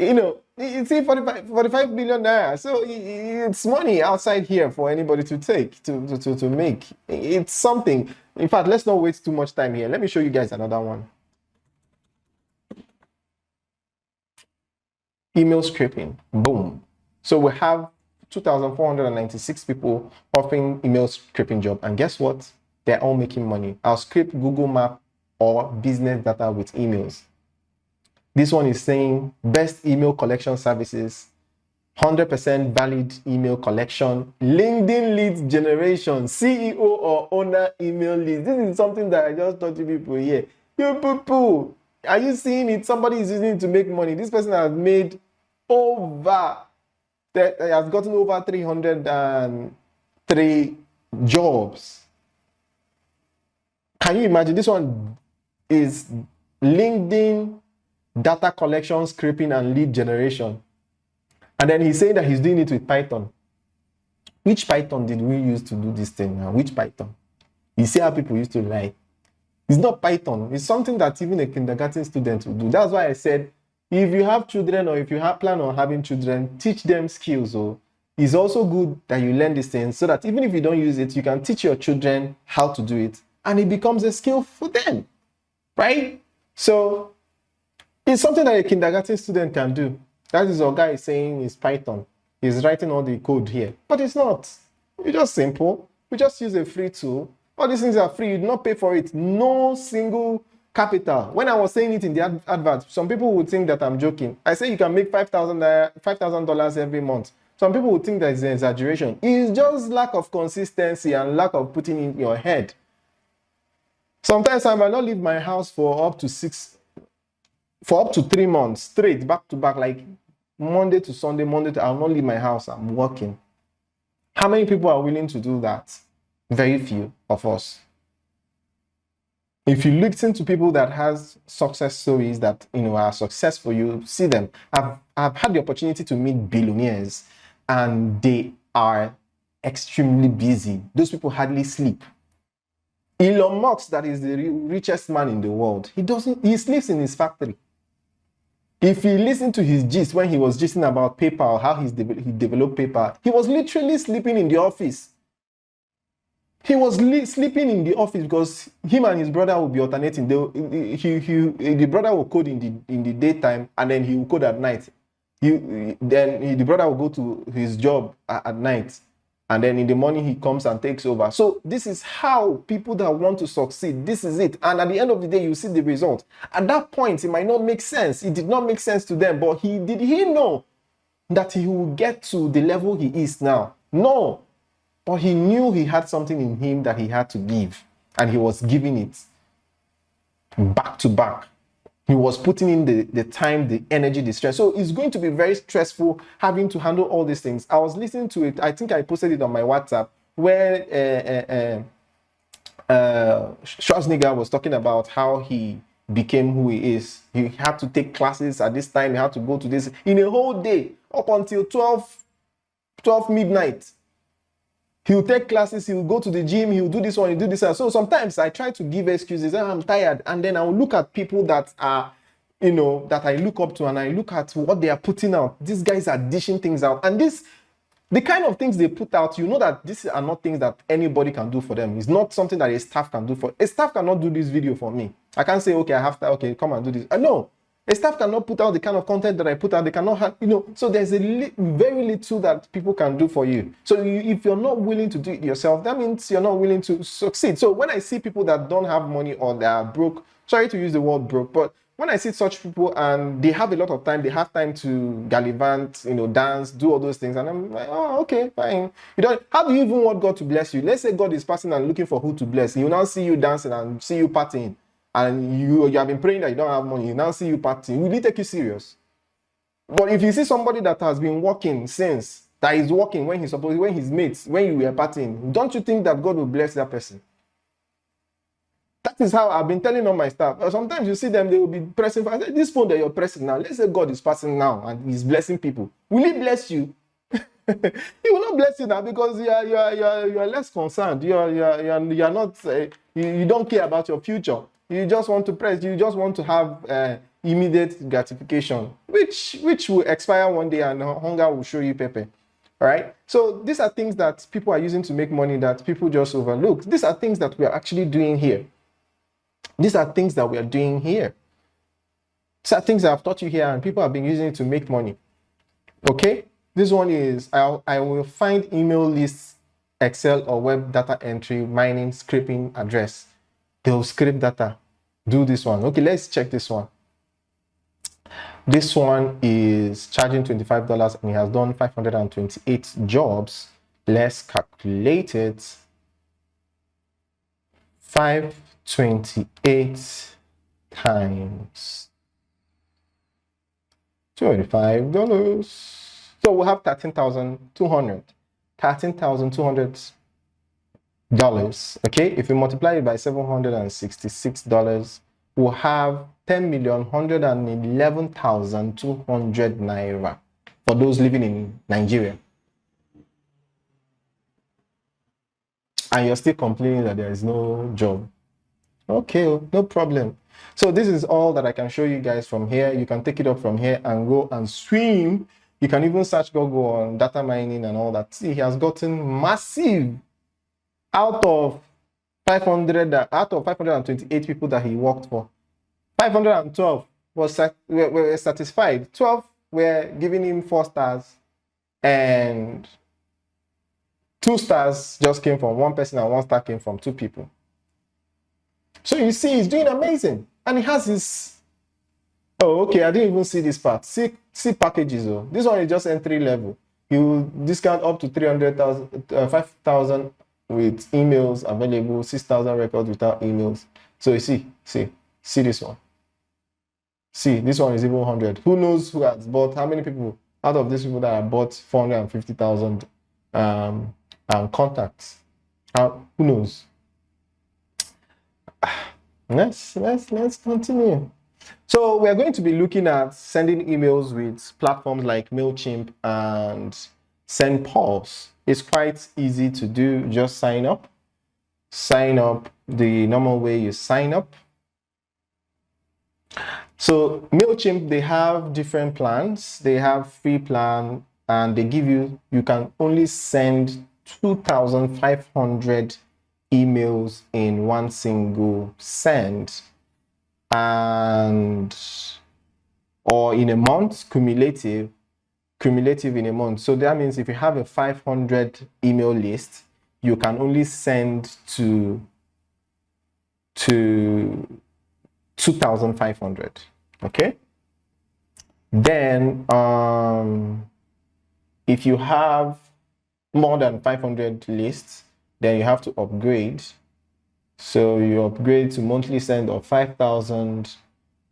You see 45 million naira. So it's money outside here for anybody to take, to make. It's something. In fact, let's not waste too much time here. Let me show you guys another one. Email scraping. Boom. So we have 2,496 people offering email scraping job. And guess what? They're all making money. I'll scrape Google Map or business data with emails. This one is saying best email collection services, 100% valid email collection, LinkedIn lead generation, CEO or owner email leads. This is something that I just taught you people here. You people, are you seeing it? Somebody is using it to make money. This person has made has gotten over 303 jobs. Can you imagine? This one is LinkedIn data collection, scraping, and lead generation. And then he's saying that he's doing it with Python. Which Python did we use to do this thing now? Which Python? You see how people used to lie. It's not Python. It's something that even a kindergarten student will do. That's why I said, if you have children or if you plan on having children, teach them skills. It's also good that you learn these things so that even if you don't use it, you can teach your children how to do it and it becomes a skill for them, right? So it's something that a kindergarten student can do. That is our guy saying is Python. He's writing all the code here. But it's not. It's just simple. We just use a free tool. All these things are free. You do not pay for it. No single capital. When I was saying it in the advert, some people would think that I'm joking. I say you can make $5,000 every month. Some people would think that it's an exaggeration. It's just lack of consistency and lack of putting in your head. Sometimes I might not leave my house for up to 3 months straight, back to back, like Monday to Sunday, I'll not leave my house, I'm working. How many people are willing to do that? Very few of us. If you listen to people that has success stories that are successful, you see them. I've had the opportunity to meet billionaires and they are extremely busy. Those people hardly sleep. Elon Musk, that is the richest man in the world, he sleeps in his factory. If you listen to his gist when he was gisting about PayPal, how he developed PayPal, he was literally sleeping in the office. He was sleeping in the office because him and his brother will be alternating. The brother will code in the daytime, and then he will code at night. The brother will go to his job at night, and then in the morning he comes and takes over. So this is how people that want to succeed, this is it. And at the end of the day, you see the result. At that point, it might not make sense. It did not make sense to them, but he know that he will get to the level he is now? No. But he knew he had something in him that he had to give, and he was giving it back to back. He was putting in the time, the energy, the stress. So it's going to be very stressful having to handle all these things. I was listening to it. I think I posted it on my WhatsApp where Schwarzenegger was talking about how he became who he is. He had to take classes at this time. He had to go to this in a whole day up until 12 midnight. He'll take classes, he'll go to the gym, he'll do this one, he'll do this one. So sometimes I try to give excuses. I'm tired. And then I'll look at people that are, that I look up to, and I look at what they are putting out. These guys are dishing things out. And the kind of things they put out, that these are not things that anybody can do for them. It's not something that a staff can do for. A staff cannot do this video for me. I can't say, okay, come and do this. No. A staff cannot put out the kind of content that I put out. They cannot have, so there's very little that people can do for you. So if you're not willing to do it yourself, that means you're not willing to succeed. So when I see people that don't have money or they are broke, sorry to use the word broke, but when I see such people and they have a lot of time, they have time to gallivant, dance, do all those things, and I'm like, oh, okay, fine. How do you even want God to bless you? Let's say God is passing and looking for who to bless. He will now see you dancing and see you partying. And you have been praying that you don't have money, you now see you partying. Will he take you serious? But if you see somebody that has been working since, that is working when his mates, when you were partying, don't you think that God will bless that person? That is how I've been telling all my staff. Sometimes you see them, they will be pressing. I said, this phone that you're pressing now, let's say God is passing now and he's blessing people. Will he bless you? He will not bless you now because you are less concerned. You are not. You don't care about your future. You just want to press. You just want to have immediate gratification, which will expire one day, and hunger will show you pepper. All right. So these are things that people are using to make money that people just overlook. These are things that we are actually doing here. These are things that we are doing here. These are things that I've taught you here, and people have been using it to make money. Okay. This one is I will find email lists, Excel or web data entry, mining, scraping address. They'll scrape data. Do this one. Okay, let's check this one. This one is charging $25 and he has done 528 jobs. Let's calculate it. 528 times $25. So we'll have $13,200. $13,200. Okay, if we multiply it by $766, we'll have 10,111,200 naira for those living in Nigeria. And you're still complaining that there is no job. Okay, no problem. So this is all that I can show you guys from here. You can take it up from here and go and swim. You can even search Google on data mining and all that. See, he has gotten massive out of 528 people that he worked for. 512 were satisfied. 12 were giving him 4 stars, and 2 stars just came from 1 person and 1 star came from 2 people. So you see, he's doing amazing, and he has his. Oh, okay. I didn't even see this part. See packages though. This one is just entry level. You discount up to 300,000, 5,000 with emails available, 6,000 records without emails. So you see this one. See, this one is even 100. Who knows who has bought? How many people out of these people that have bought 450,000 contacts? Who knows? Let's continue. So we are going to be looking at sending emails with platforms like MailChimp and SendPulse. It's quite easy to do. Just sign up. Sign up the normal way you sign up. So MailChimp, they have different plans. They have free plan, and they give you can only send 2,500 emails in one single send, and or in a month, cumulative in a month. So that means if you have a 500 email list, you can only send to 2,500. Okay. Then if you have more than 500 lists, then you have to upgrade. So you upgrade to monthly send of 5,000.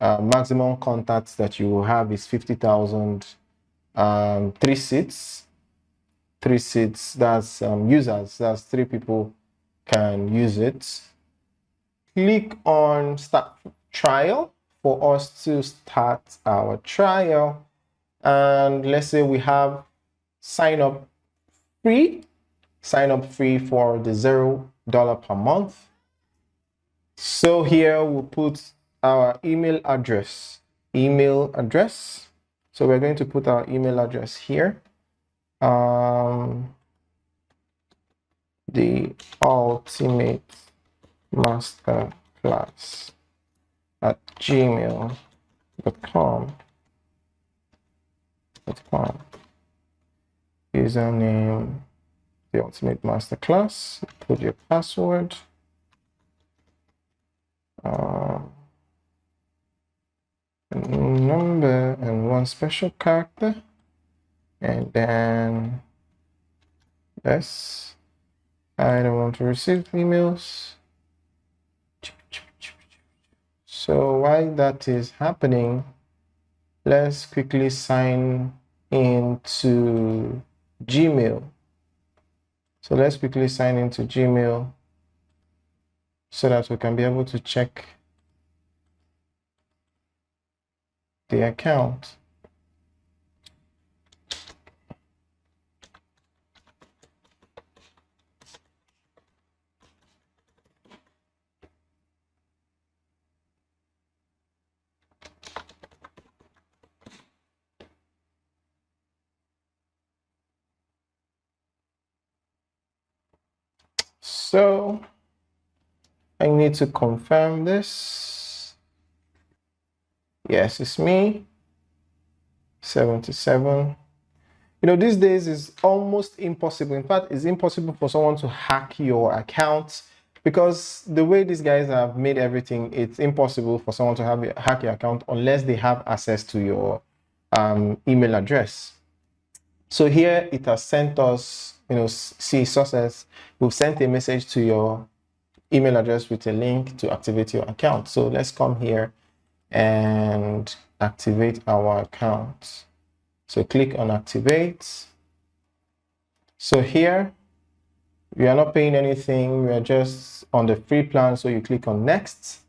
Maximum contacts that you will have is 50,000. 3 seats. That's users. That's 3 people can use it. Click on start trial for us to start our trial. And let's say we have sign up free for the $0 per month. So here we'll put our email address. So we're going to put our email address here. The ultimate masterclass at gmail.com. Username, the ultimate masterclass. Put your password. Number and 1 special character, and then yes, I don't want to receive emails. So while that is happening, let's quickly sign into Gmail. So let's quickly sign into Gmail so that we can be able to check the account. So I need to confirm this. Yes, it's me. 77. You know, these days is almost impossible. In fact, it's impossible for someone to hack your account, because the way these guys have made everything, it's impossible for someone to hack your account unless they have access to your email address. So here it has sent us, see success. We've sent a message to your email address with a link to activate your account. So let's come here and activate our account. So click on activate. So here we are not paying anything, we are just on the free plan. So you click on next,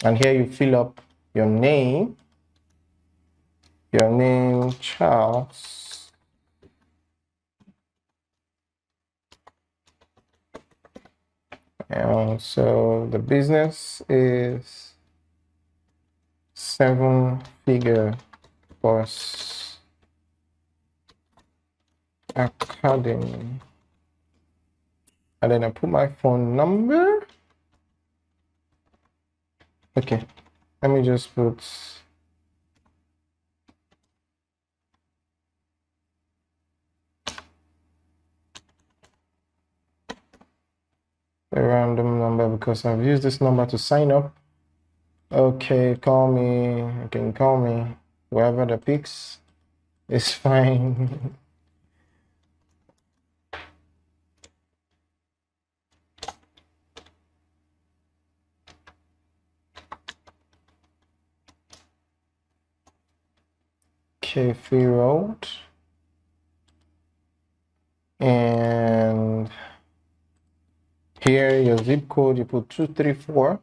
and here you fill up your name Charles, and so the business is 7-Figure Boss Academy, and then I put my phone number. Okay, let me just put a random number because I've used this number to sign up. Okay, call me. You can call me. Whoever the picks is fine. Okay, free road. And here your zip code, you put 234.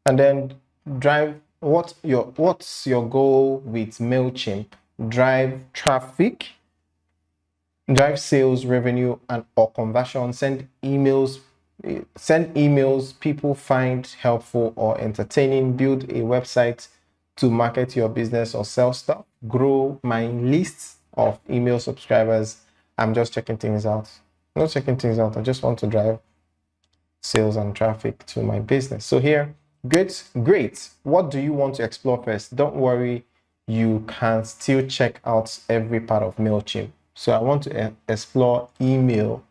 And then drive, what's your goal with MailChimp? Drive traffic, drive sales, revenue, and or conversion, send emails send emails people find helpful or entertaining, build a website to market your business or sell stuff, grow my list of email subscribers. I'm just checking things out. I'm not checking things out. I just want to drive sales and traffic to my business. So here, great. What do you want to explore first? Don't worry, you can still check out every part of MailChimp. So I want to explore email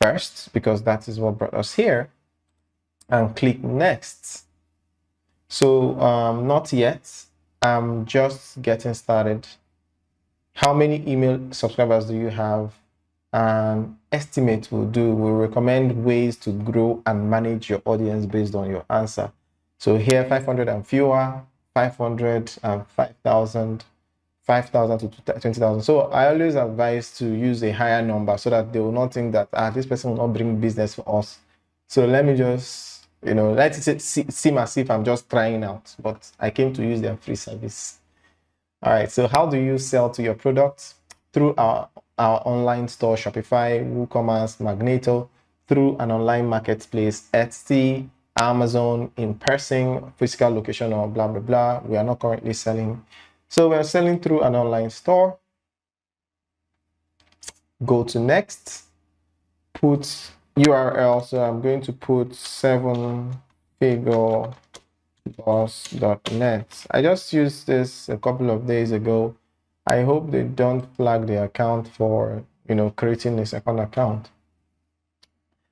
first because that is what brought us here, and click next. So not yet. I'm just getting started. How many email subscribers do you have? Estimate will do. We'll recommend ways to grow and manage your audience based on your answer. So here, 500 and fewer, 500 and 5,000, 5,000 to 20,000. So I always advise to use a higher number so that they will not think that this person will not bring business for us. So let me just, let it seem as if I'm just trying out, but I came to use their free service. All right, so how do you sell to your products? Through our online store, Shopify, WooCommerce, Magneto, through an online marketplace, Etsy, Amazon, in person, physical location, or blah, blah, blah. We are not currently selling. So we're selling through an online store. Go to next, put URL. So I'm going to put 7figureboss.net. I just used this a couple of days ago. I hope they don't flag the account for, creating a second account.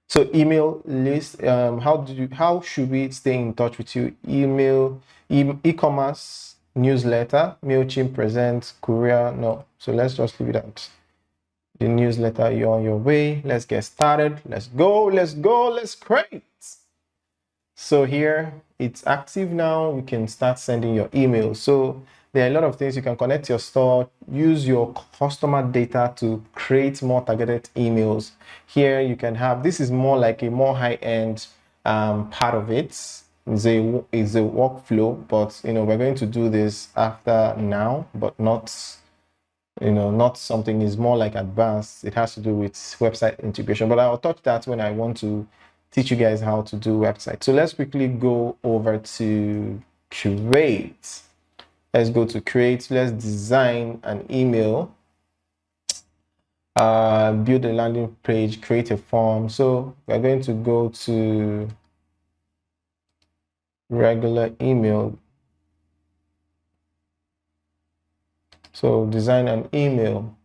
So email list, how should we stay in touch with you? Email, e-commerce, newsletter, MailChimp presents, courier, no. So let's just leave it at the newsletter. You're on your way. Let's get started. Let's go, let's create. So here it's active now. You can start sending your emails. So there are a lot of things. You can connect your store, use your customer data to create more targeted emails. Here you can have, this is more like a more high-end part of it. It's a workflow, but we're going to do this after now, but not something is more like advanced. It has to do with website integration, but I'll touch that when I want to teach you guys how to do websites. So let's quickly go over to create. Let's go to create. Let's design an email, build a landing page, create a form. So we're going to go to regular email. So design an email.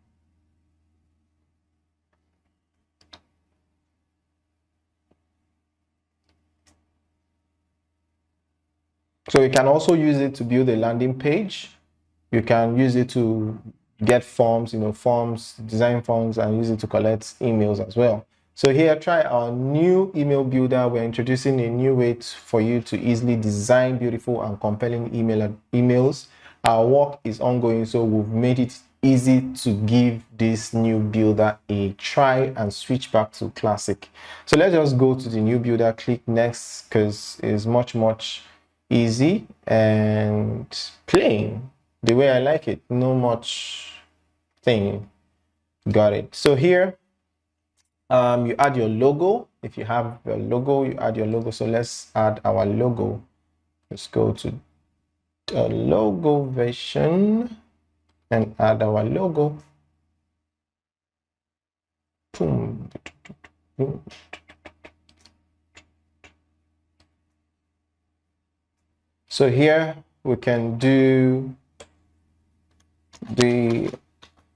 So you can also use it to build a landing page. You can use it to get forms, forms, design forms, and use it to collect emails as well. So here, try our new email builder. We're introducing a new way for you to easily design beautiful and compelling emails. Our work is ongoing, so we've made it easy to give this new builder a try and switch back to classic. So let's just go to the new builder, click next, because it's much easy and plain, the way I like it. No much thing. Got it. So here, you add your logo. If you have a logo, you add your logo. So let's add our logo. Let's go to the logo version and add our logo. Boom. So here we can do the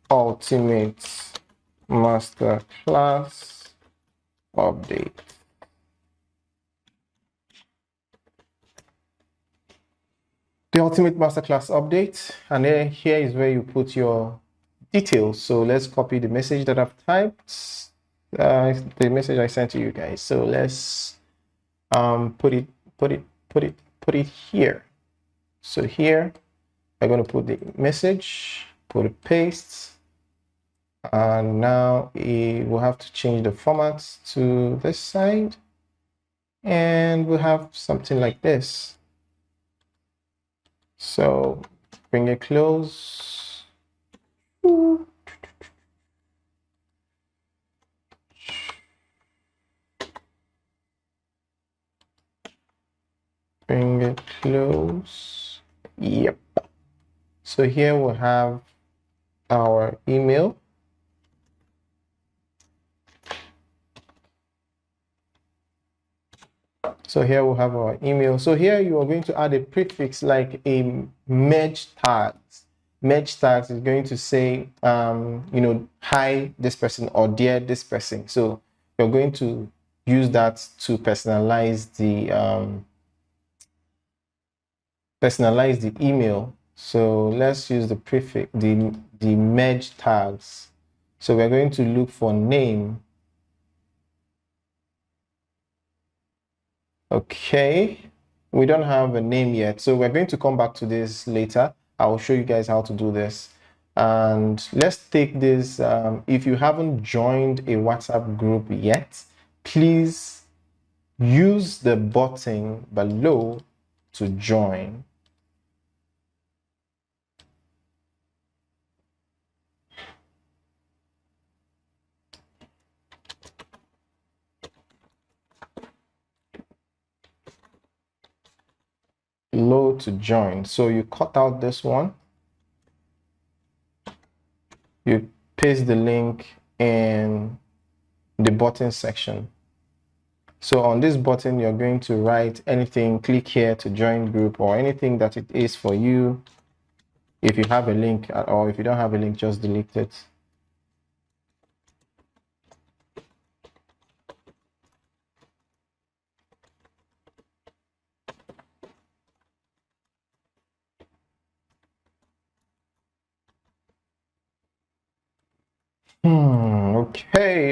ultimate masterclass update. The ultimate masterclass update, and then here is where you put your details. So let's copy the message that I've typed, the message I sent to you guys. So let's put it here. So here I'm going to put the message, put a paste, and now we'll have to change the format to this side, and we'll have something like this. So bring it close. Bring it close. Yep. So here we have our email. So here we have our email. So here you are going to add a prefix like a merge tags. Merge tags is going to say, you know, hi this person or dear this person. So you're going to use that to personalize the email. So let's use the prefix, the merge tags. So we're going to look for name. Okay, we don't have a name yet, so we're going to come back to this later. I'll show you guys how to do this. And let's take this, if you haven't joined a WhatsApp group yet, please use the button below to join. Below to join. So you cut out this one. You paste the link in the button section. So on this button, you're going to write anything, click here to join group or anything that it is for you. If you have a link or if you don't have a link, just delete it.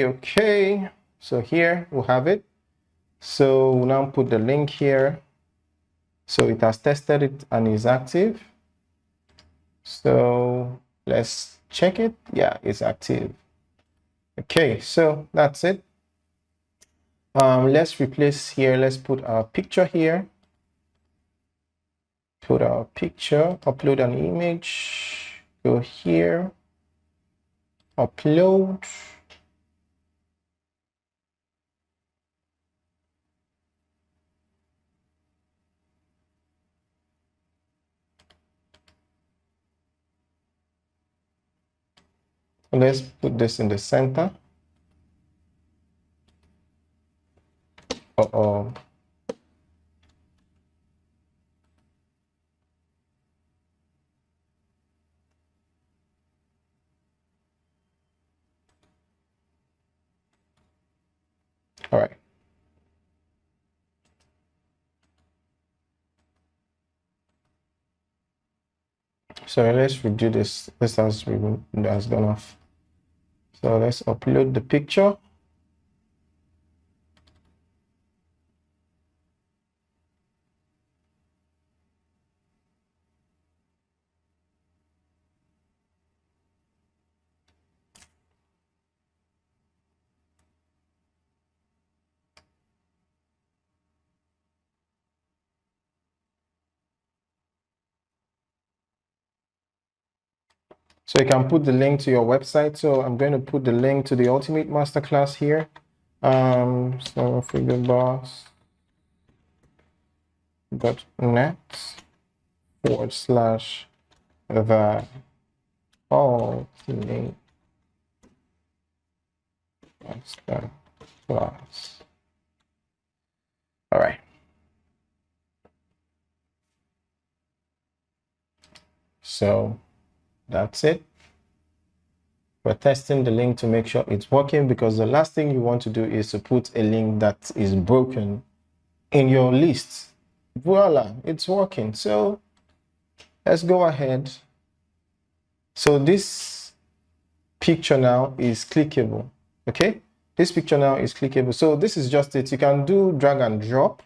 Okay. So here we'll have it. So we'll now put the link here. So it has tested it and is active. So let's check it. Yeah, it's active. Okay, so that's it. Let's replace here. Let's put our picture here. Put our picture, upload an image, go here, upload. Let's put this in the center. Uh-oh. All right. So let's redo this. This has gone off. So let's upload the picture. So you can put the link to your website. So I'm going to put the link to the Ultimate Masterclass here. SevenFigureBoss.net/the Ultimate Masterclass. All right. So that's it. We're testing the link to make sure it's working, because the last thing you want to do is to put a link that is broken in your list. Voila, it's working. So let's go ahead. So this picture now is clickable. Okay, this picture now is clickable. So this is just it. You can do drag and drop.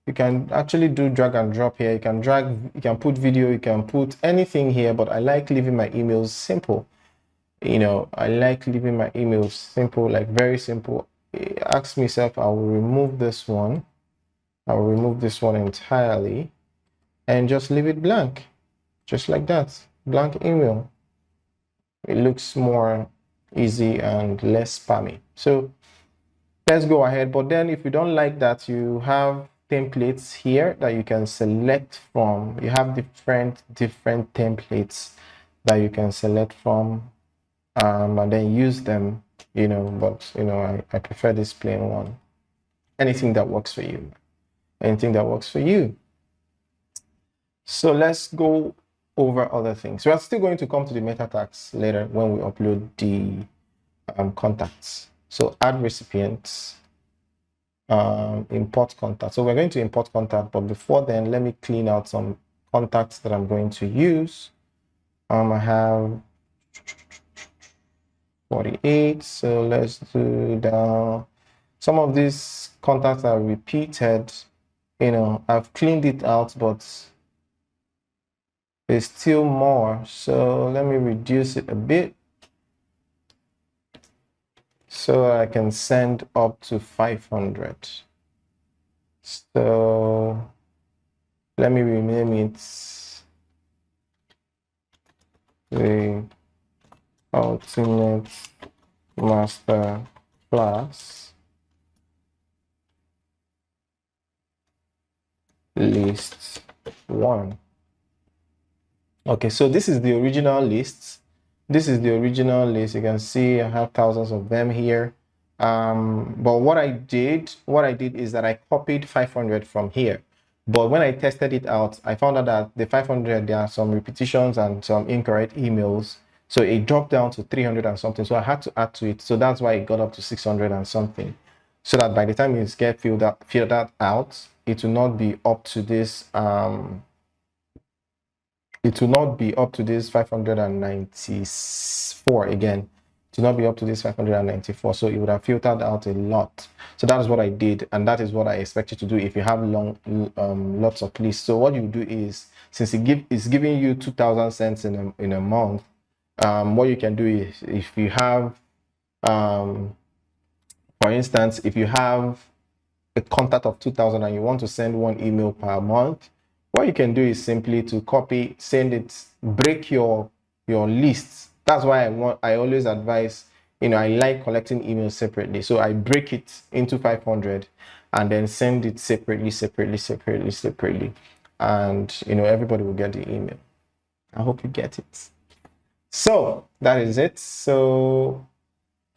You can actually do drag and drop here. You can drag, you can put video, you can put anything here, but I like leaving my emails simple. You know, I like leaving my emails simple, like very simple. Ask myself, I will remove this one. I will remove this one entirely and just leave it blank, just like that. Blank email. It looks more easy and less spammy. So let's go ahead. But then if you don't like that, you have templates here that you can select from. You have different templates that you can select from, and then use them, but I prefer this plain one. Anything that works for you. Anything that works for you. So let's go over other things. We are still going to come to the meta tags later when we upload the contacts. So add recipients, import contact. So we're going to import contact, but before then, let me clean out some contacts that I'm going to use. I have 48, so let's do down. Some of these contacts are repeated. I've cleaned it out, but there's still more. So let me reduce it a bit so I can send up to 500. So let me rename it the Ultimate Master Class List 1. Okay, so this is the original list. This is the original list. You can see I have thousands of them here. But what I did is that I copied 500 from here. But when I tested it out, I found out that the 500, there are some repetitions and some incorrect emails. So it dropped down to 300 and something. So I had to add to it. So that's why it got up to 600 and something. So that by the time it gets filled out, it will not be up to this. It will not be up to this 594 again. It will not be up to this 594. So it would have filtered out a lot. So that is what I did, and that is what I expect you to do if you have lots of lists. So what you do is, since it's giving you 2,000 cents in a month, what you can do is, if you have, for instance, if you have a contact of 2,000 and you want to send one email per month, what you can do is simply to copy, send it, break your lists. That's why I always advise, I like collecting emails separately. So I break it into 500 and then send it separately. And, everybody will get the email. I hope you get it. So that is it. So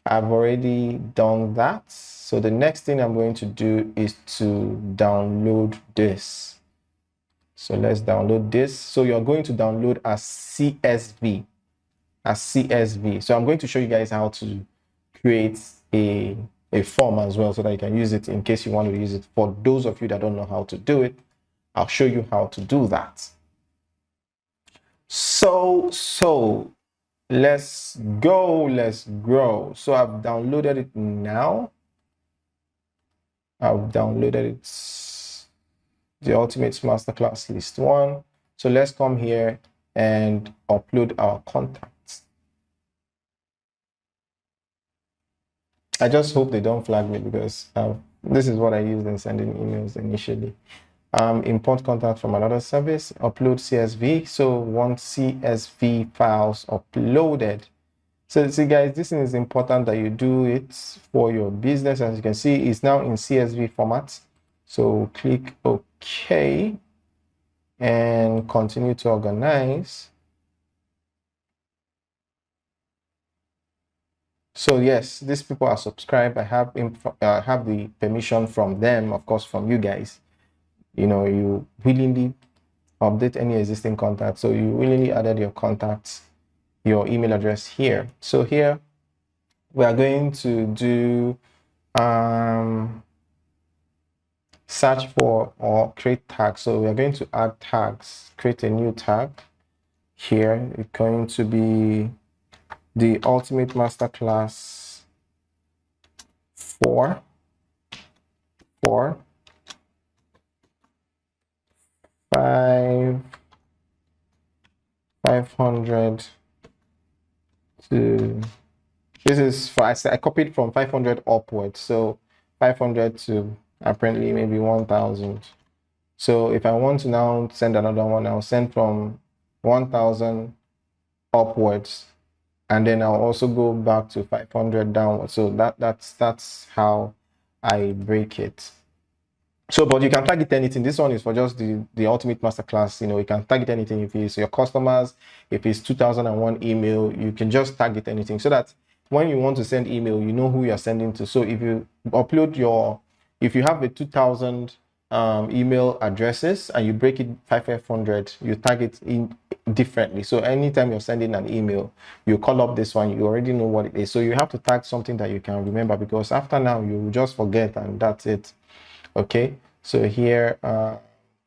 I've already done that. So the next thing I'm going to do is to download this. So let's download this. So you're going to download as CSV. So I'm going to show you guys how to create a form as well, so that you can use it in case you want to use it. For those of you that don't know how to do it, I'll show you how to do that. So let's go, let's grow. So I've downloaded it now. I've downloaded it, the Ultimate Masterclass List 1. So let's come here and upload our contacts. I just hope they don't flag me, because this is what I used in sending emails initially. Import contact from another service, upload CSV. So once CSV files uploaded. So see guys, this is important that you do it for your business. As you can see, it's now in CSV format. So click OK and continue to organize. So yes, these people are subscribed. I have the permission from them, of course, from you guys. You willingly update any existing contact. So you willingly added your contacts, your email address here. So here we are going to do search for or create tags. So we are going to add tags, create a new tag. Here it's going to be the Ultimate Masterclass 4 500 to, this is for, I copied from 500 upwards, so 500 to apparently maybe 1,000. So if I want to now send another one, I'll send from 1,000 upwards, and then I'll also go back to 500 downwards. So that's how I break it. So, but you can target anything. This one is for just the ultimate masterclass. You can target anything. If it's your customers, if it's 2001 email, you can just target anything so that when you want to send email, you know who you're sending to. So if you upload if you have a 2000 email addresses and you break it 500, you target in differently. So anytime you're sending an email, you call up this one, you already know what it is. So you have to tag something that you can remember, because after now you will just forget and that's it. Okay, so here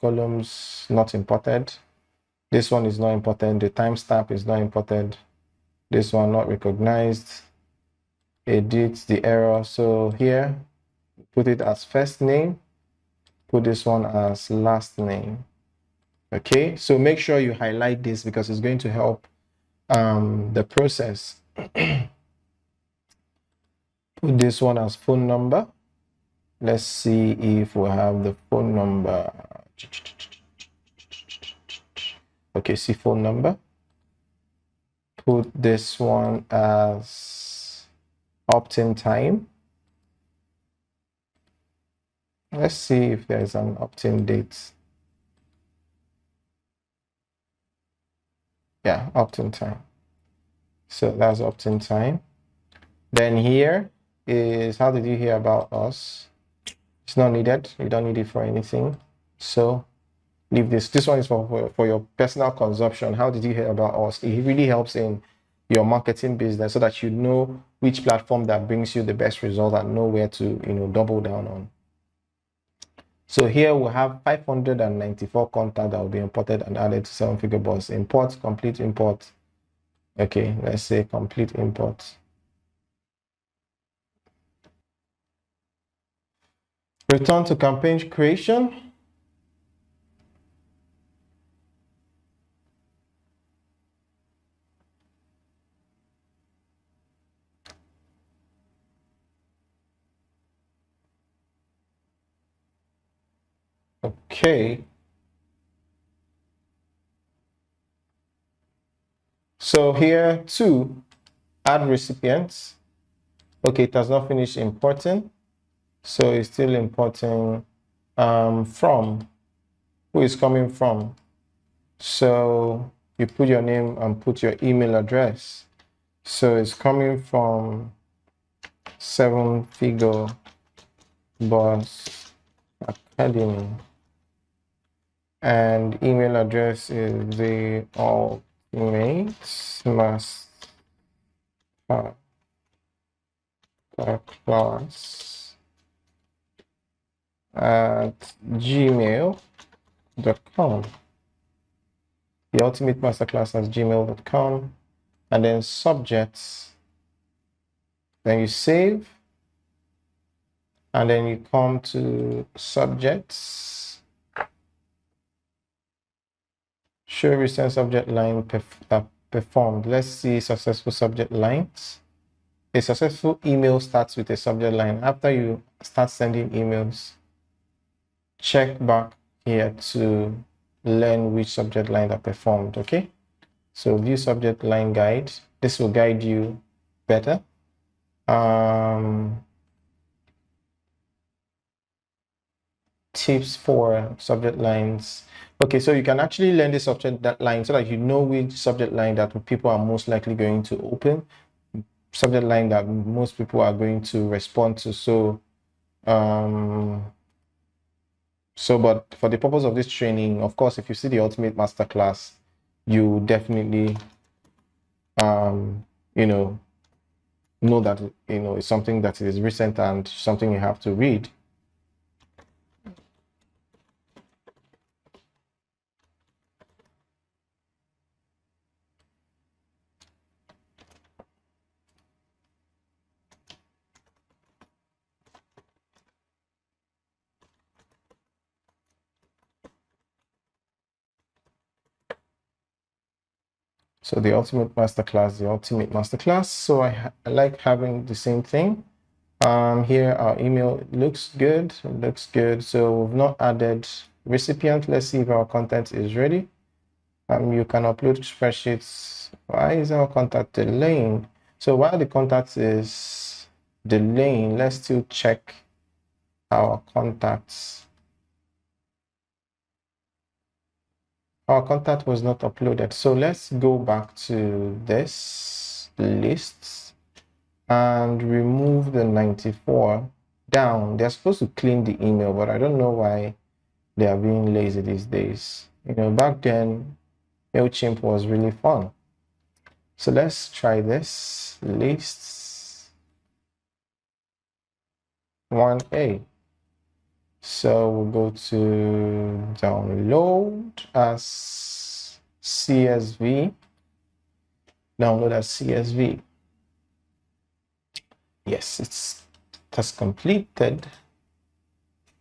columns not imported. This one is not important. The timestamp is not important. This one not recognized. Edit the error. So here, put it as first name. Put this one as last name. Okay, so make sure you highlight this because it's going to help the process. Put this one as phone number. Let's see if we have the phone number. Okay, see phone number. Put this one as opt-in time. Let's see if there's an opt-in date. Yeah, opt-in time. So that's opt-in time. Then here is how did you hear about us? It's not needed. You don't need it for anything. So leave this. This one is for your personal consumption. How did you hear about us? It really helps in your marketing business so that you know which platform that brings you the best result and know where to double down on. So here we have 594 contacts that will be imported and added to 7-Figure Boss. Import, complete import. Okay, let's say complete import. Return to campaign creation. Okay. So here too, add recipients. Okay, it has not finished importing. So it's still importing from, who is coming from. So you put your name and put your email address. So it's coming from 7-Figure Boss Academy. And email address is the ultimate master class at gmail.com. The ultimate masterclass at gmail.com, and then subjects. Then you save, and then you come to subjects. Show recent subject line performed. Let's see successful subject lines. A successful email starts with a subject line. After you start sending emails, check back here to learn which subject line are performed. Okay, so view subject line guide. This will guide you better. Tips for subject lines. Okay, so you can actually learn the subject line so that you know which subject line that people are most likely going to open, subject line that most people are going to respond to. So but for the purpose of this training, of course, if you see the ultimate masterclass, you definitely know that it's something that is recent and something you have to read. So the ultimate masterclass. So I like having the same thing. Here our email looks good. It looks good. So we've not added recipient. Let's see if our content is ready. You can upload spreadsheets. Why is our contact delaying? So while the contact is delaying, let's still check our contacts. Our contact was not uploaded. So let's go back to this list and remove the 94 down. They're supposed to clean the email, but I don't know why they are being lazy these days. You know, back then, MailChimp was really fun. So let's try this. Lists 1A. So we'll go to download as CSV. Download as CSV. Yes, it has completed.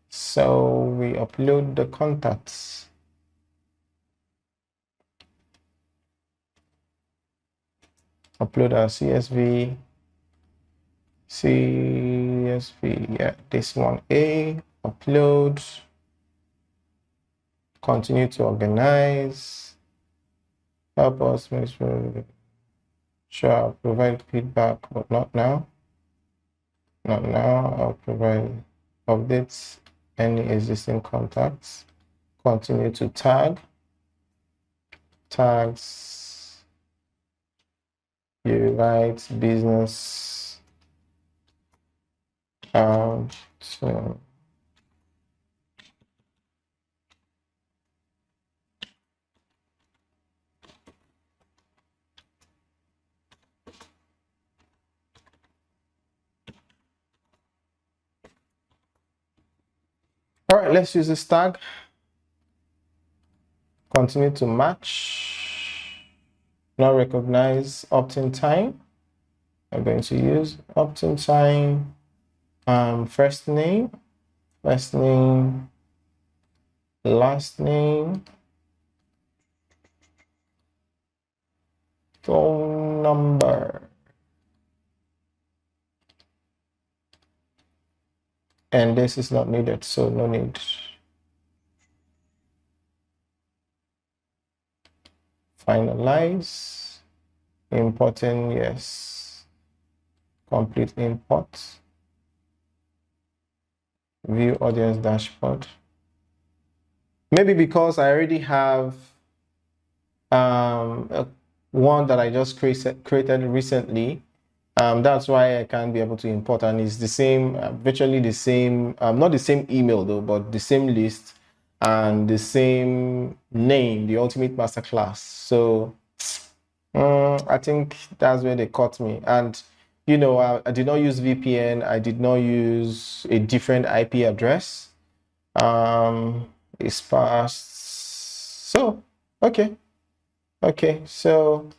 So we upload the contacts. Upload our CSV. CSV, yeah, this one A. Upload. Continue to organize. Help us make sure I'll provide feedback, but not now. Not now. I'll provide updates, any existing contacts. Continue to tag. Tags. You write business. So all right, let's use this tag. Continue to match. Not recognize opt-in time. I'm going to use opt-in time. First name, last name, phone number, and this is not needed, so no need. Finalize, importing, yes, complete import, view audience dashboard. Maybe because I already have one that I just created recently, that's why I can't be able to import, and it's the same, virtually the same, not the same email though, but the same list and the same name, the Ultimate Masterclass. So I think that's where they caught me. And you know, I did not use VPN. I did not use a different IP address. It's passed. So okay, so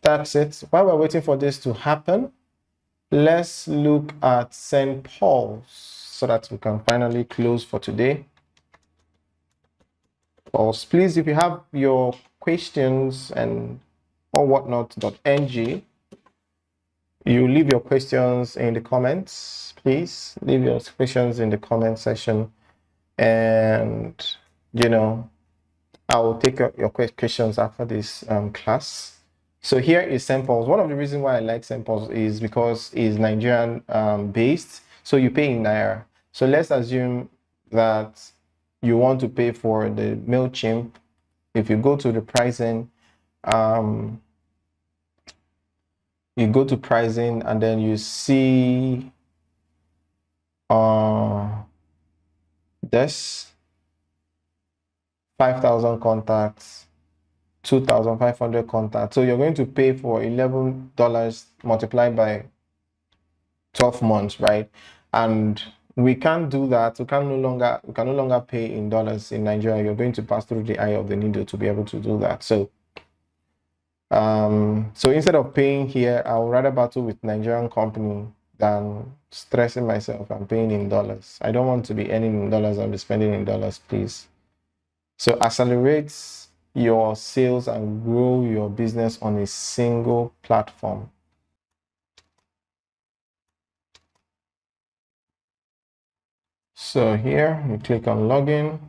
that's it. While we're waiting for this to happen, let's look at St. Paul's so that we can finally close for today. Paul's, please, if you have your questions and or whatnot.ng, you leave your questions in the comments. Please leave your questions in the comment section, and you know, I will take your questions after this class. So here is St. Paul's. One of the reasons why I like St. Paul's is because it's Nigerian based, so you pay in Naira. So let's assume that you want to pay for the MailChimp. If you go to the pricing, you go to pricing and then you see this 5,000 contacts, 2,500 contacts. So you're going to pay for $11 multiplied by 12 months, right? And we can't do that. We can no longer pay in dollars in Nigeria. You're going to pass through the eye of the needle to be able to do that. So so instead of paying here, I would rather battle with Nigerian company than stressing myself and paying in dollars. I don't want to be earning in dollars and be spending in dollars, please. So accelerate your sales and grow your business on a single platform. So here you click on login.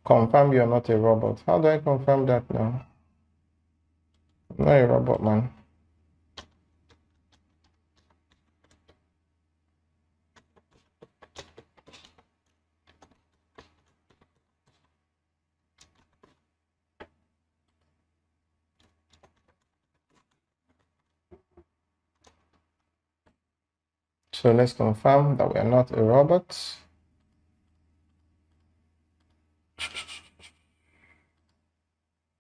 Confirm you're not a robot. How do I confirm that now? I'm not a robot, man. So let's confirm that we are not a robot.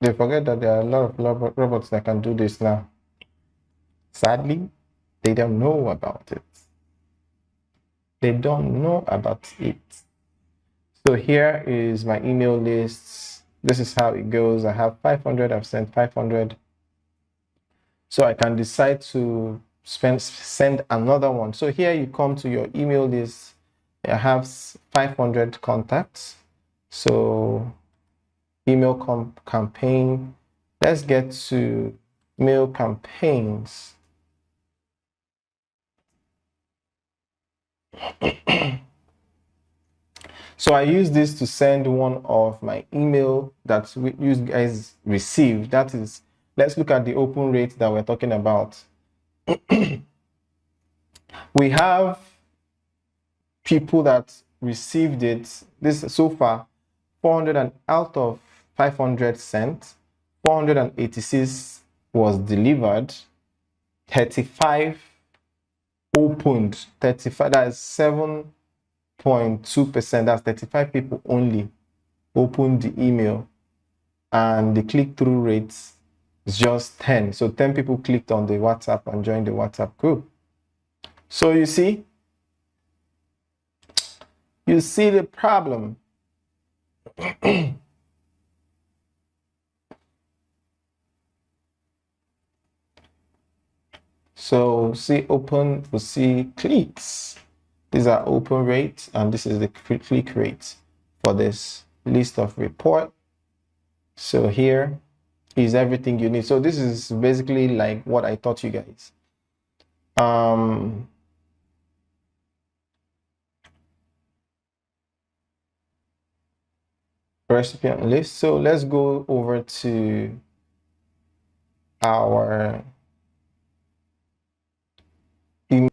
They forget that there are a lot of robots that can do this now. Sadly, they don't know about it. They don't know about it. So here is my email list. This is how it goes. I have 500. I've sent 500. So I can decide to send another one. So here you come to your email list. I have 500 contacts. So email campaign. Let's get to mail campaigns. So I use this to send one of my email that you guys received. That is, let's look at the open rate that we're talking about. We have people that received it. This so far, 400 and out of 500 sent, 486 was delivered, 35 opened, 35, that is 7.2%, that's 35 people only opened the email, and the click-through rate is just 10. So 10 people clicked on the WhatsApp and joined the WhatsApp group. So you see the problem. So see open, we see clicks. These are open rates, and this is the click rate for this list of report. So here is everything you need. So this is basically like what I taught you guys. Recipient list. So let's go over to our email.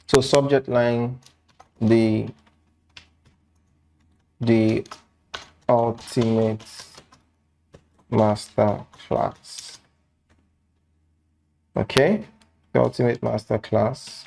So subject line, the ultimate master class. Okay, the ultimate master class.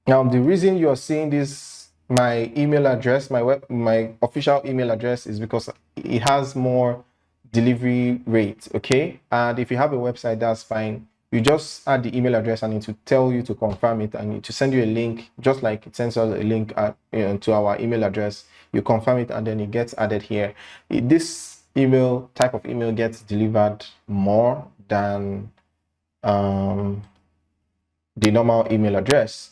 Now, the reason you are seeing this, my email address, my official email address, is because it has more delivery rate. Okay, and if you have a website, that's fine. You just add the email address and it will tell you to confirm it, and it will send you a link, just like it sends us a link to our email address. You confirm it and then it gets added here. This email type of email gets delivered more than the normal email address.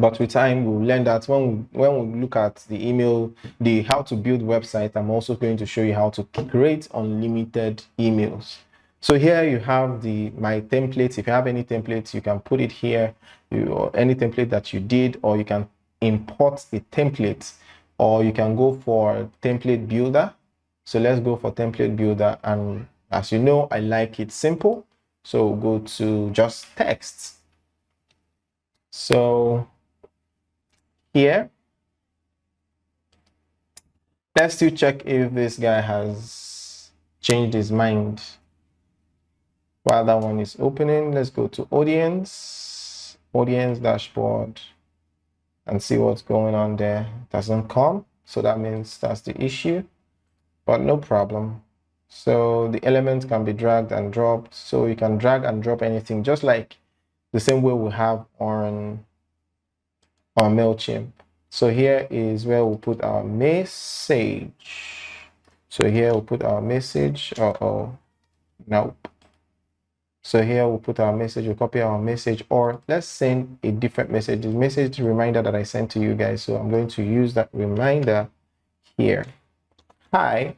But with time, we'll learn that when we look at the email, the how to build website, I'm also going to show you how to create unlimited emails. So here you have my templates. If you have any templates, you can put it here, or any template that you did, or you can import a template, or you can go for template builder. So let's go for template builder. And as you know, I like it simple. So go to just text. So here, let's still check if this guy has changed his mind. While that one is opening, let's go to audience dashboard, and see what's going on there. It doesn't come, so that means that's the issue, but no problem. So the elements can be dragged and dropped, so you can drag and drop anything, just like the same way we have on MailChimp. So here is where we'll put our message. So here we'll put our message. Nope. So here we'll put our message, we'll copy our message, or let's send a different message. The message reminder that I sent to you guys. So I'm going to use that reminder here. Hi.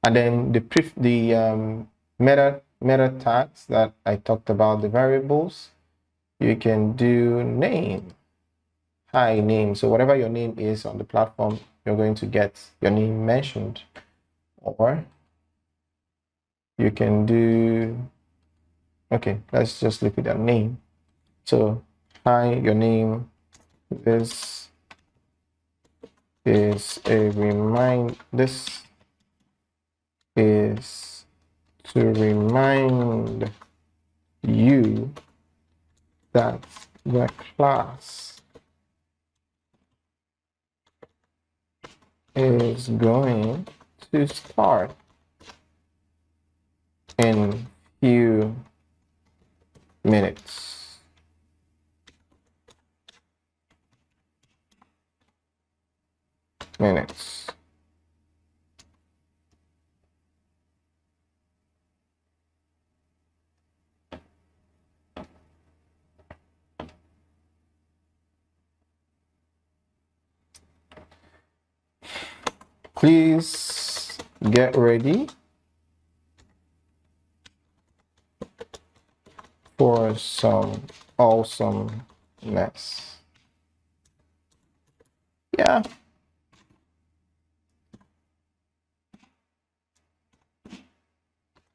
And then the meta tags that I talked about, the variables, you can do name. Hi, name. So whatever your name is on the platform, you're going to get your name mentioned. Or you can do, okay, let's just look at that name. So hi, your name is is a remind. This is to remind you that the class is going to start in few minutes. Please get ready for some awesomeness. Yeah.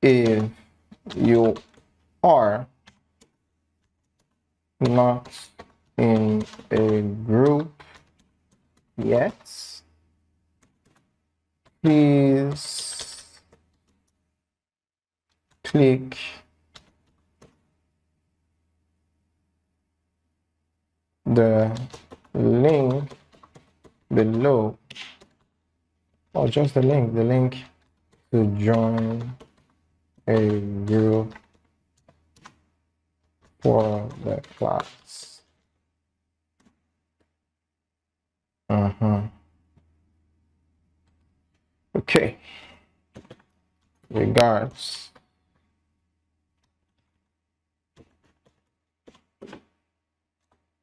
If you are not in a group yet, please click the link below, or just the link to join a group for the class. Okay. Regards.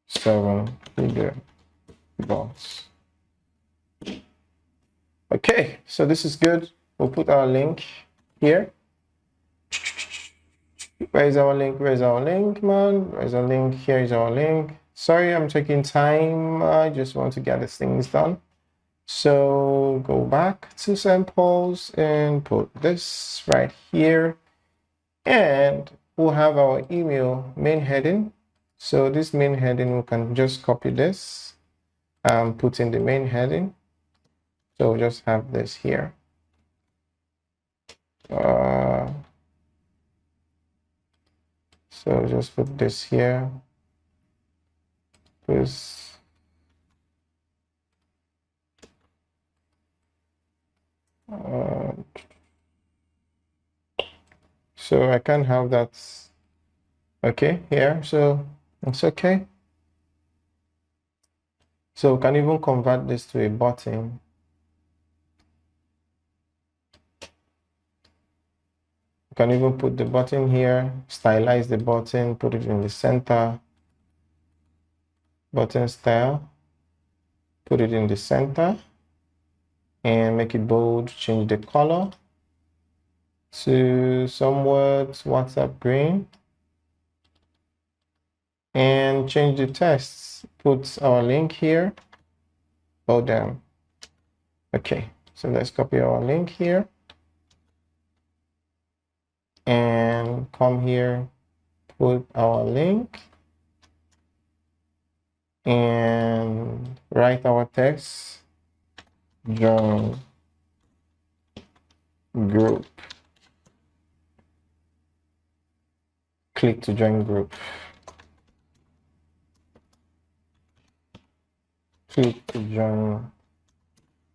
Seven-figure boss. Okay, so this is good. We'll put our link here. Where is our link? Where's our link, man? Where's our link? Here is our link. Sorry, I'm taking time. I just want to get these things done. So go back to samples and put this right here. And we'll have our email main heading. So this main heading, we can just copy this and put in the main heading. So we'll just have this here. So just put this here. This. So I can have that. Okay, here. So it's okay. So we can even convert this to a button. You can even put the button here, stylize the button, put it in the center. Button style, put it in the center and make it bold, change the color to somewhat WhatsApp green and change the text. Put our link here. Oh, damn. Okay, so let's copy our link here and come here, put our link and write our text, join group. Click to join group. Click to join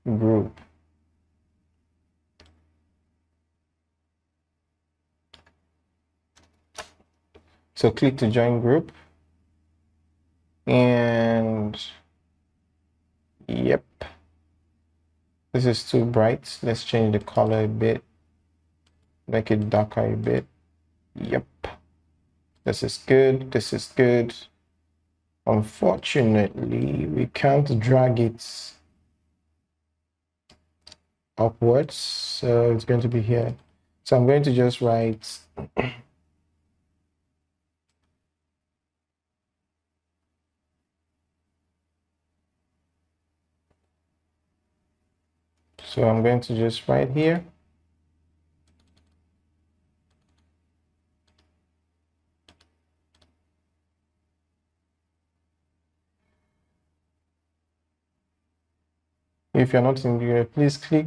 group. So click to join group. And yep, this is too bright. Let's change the color a bit, make it darker a bit. Yep, this is good. This is good. Unfortunately, we can't drag it upwards, so it's going to be here. So I'm going to just write so I'm going to just write here. if you're not in the, please click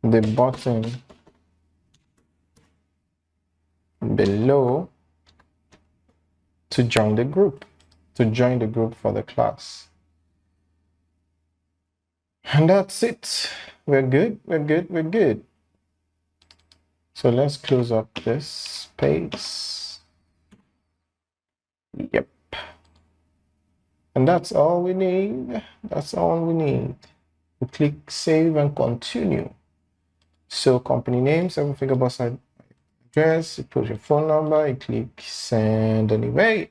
the button below to join the group, for the class. And that's it. We're good. So let's close up this space. Yep. And that's all we need. We click save and continue. So company name, 7-figure boss address, you put your phone number, you click send anyway.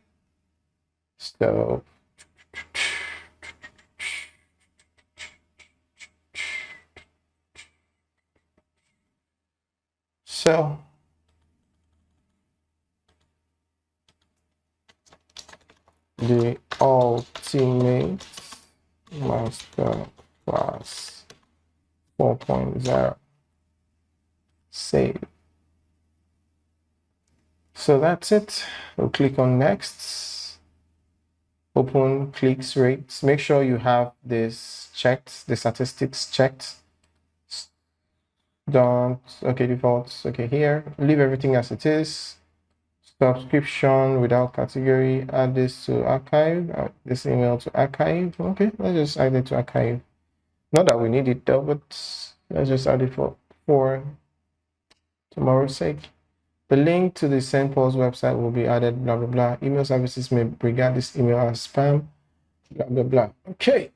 So the ultimate master class 4.0 save. So that's it. We'll click on next, open clicks rates. Make sure you have this checked, the statistics checked. Don't, okay, defaults, okay, here, leave everything as it is. Subscription without category, add this to archive, this email to archive. Okay, let's just add it to archive. Not that we need it though, but let's just add it for tomorrow's sake. The link to the St. Paul's website will be added, blah, blah, blah. Email services may regard this email as spam, blah, blah, blah. Okay.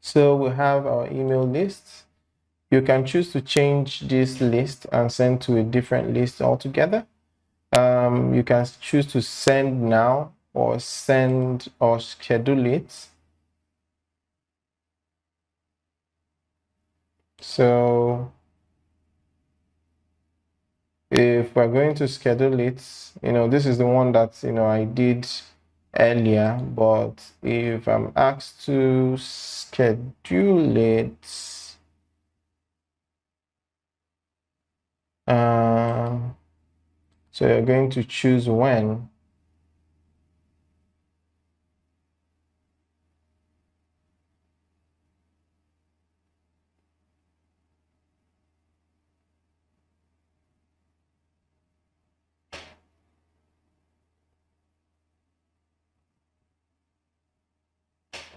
So we have our email list. You can choose to change this list and send to a different list altogether. You can choose to send now or schedule it. So if we're going to schedule it, this is the one that, I did earlier, but if I'm asked to schedule it, so you're going to choose when.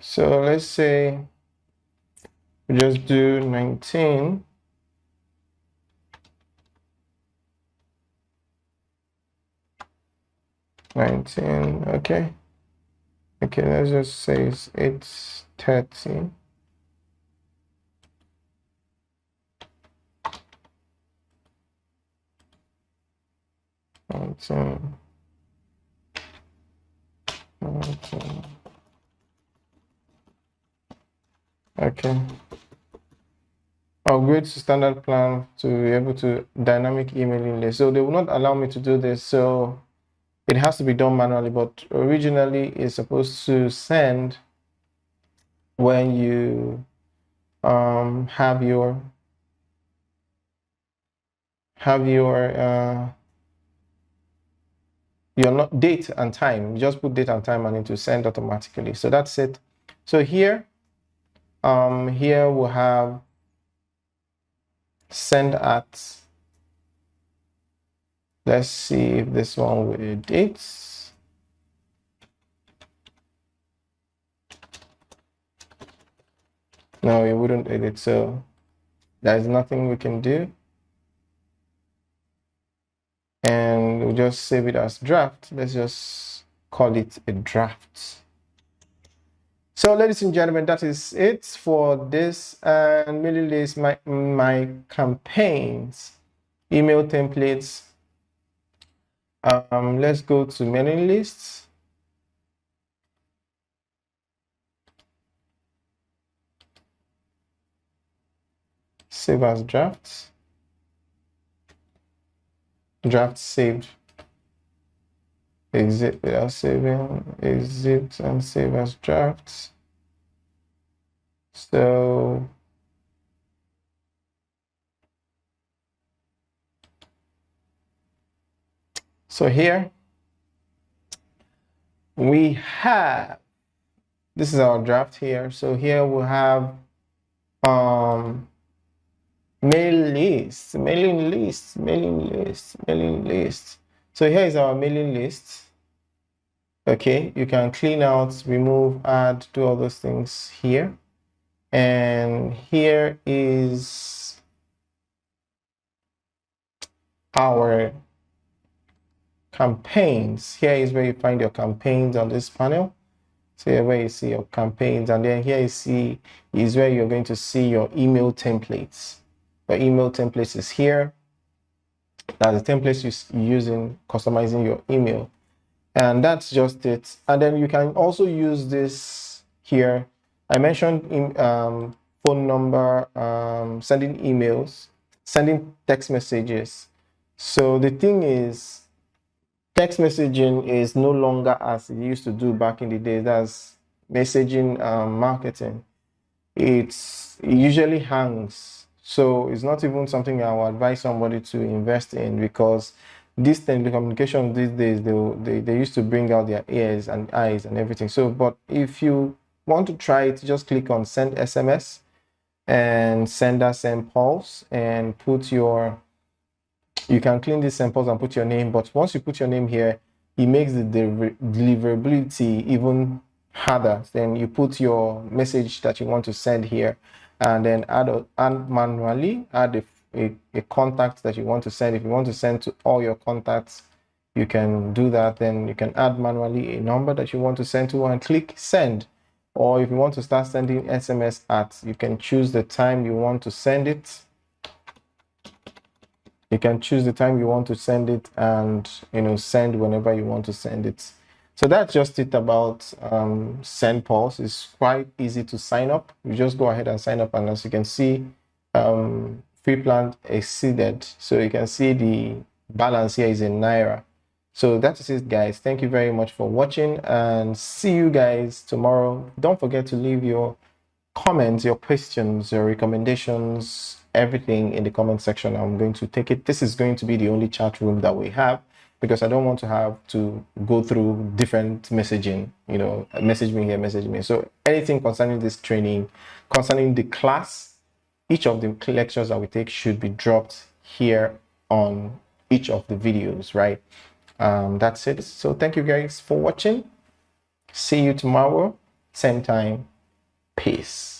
So let's say we just do 19. Okay. Okay, let's just say it's 8:30. Okay. Upgrade to standard plan to be able to dynamic emailing list. So they will not allow me to do this. So it has to be done manually, but originally it's supposed to send when you have your not date and time. You just put date and time and it will send automatically. So that's it. So here we'll have send at. Let's see if this one will dates. No, it wouldn't edit, so there's nothing we can do. And we'll just save it as draft. Let's just call it a draft. So ladies and gentlemen, that is it for this and mailing list, my campaigns, email templates. Let's go to mailing lists. Save as drafts. Draft saved. Exit without saving. Exit and save as drafts. So here we have this is our draft here. So here we have mailing list, mailing list, mailing list, mailing list. So here is our mailing list. Okay, you can clean out, remove, add, do all those things here. And here is our campaigns. Here is where you find your campaigns on this panel. So here where you see your campaigns, and then here you see is where you're going to see your email templates. Your email templates is here. That's the templates you use in customizing your email. And that's just it. And then you can also use this here. I mentioned in, phone number, sending emails, sending text messages. So the thing is, text messaging is no longer as it used to do back in the day. That's messaging marketing. It usually hangs. So it's not even something I would advise somebody to invest in, because this telecommunication these days, they used to bring out their ears and eyes and everything. So, but if you want to try it, just click on send SMS and send us samples and put your, you can clean these samples and put your name. But once you put your name here, it makes the deliverability even harder. Then you put your message that you want to send here, and then add manually add a contact that you want to send. If you want to send to all your contacts, you can do that. Then you can add manually a number that you want to send to and click send. Or if you want to start sending SMS ads, you can choose the time you want to send it. You can choose the time you want to send it, and send whenever you want to send it. So that's just it about SendPulse. It's quite easy to sign up. You just go ahead and sign up, and as you can see, free plan exceeded. So you can see the balance here is in Naira. So that is it, guys. Thank you very much for watching, and see you guys tomorrow. Don't forget to leave your comments, your questions, your recommendations, everything in the comment section. I'm going to take it. This is going to be the only chat room that we have, because I don't want to have to go through different messaging, message me here, message me. So anything concerning this training, concerning the class, each of the lectures that we take should be dropped here on each of the videos, right? That's it. So thank you guys for watching. See you tomorrow, same time. Peace.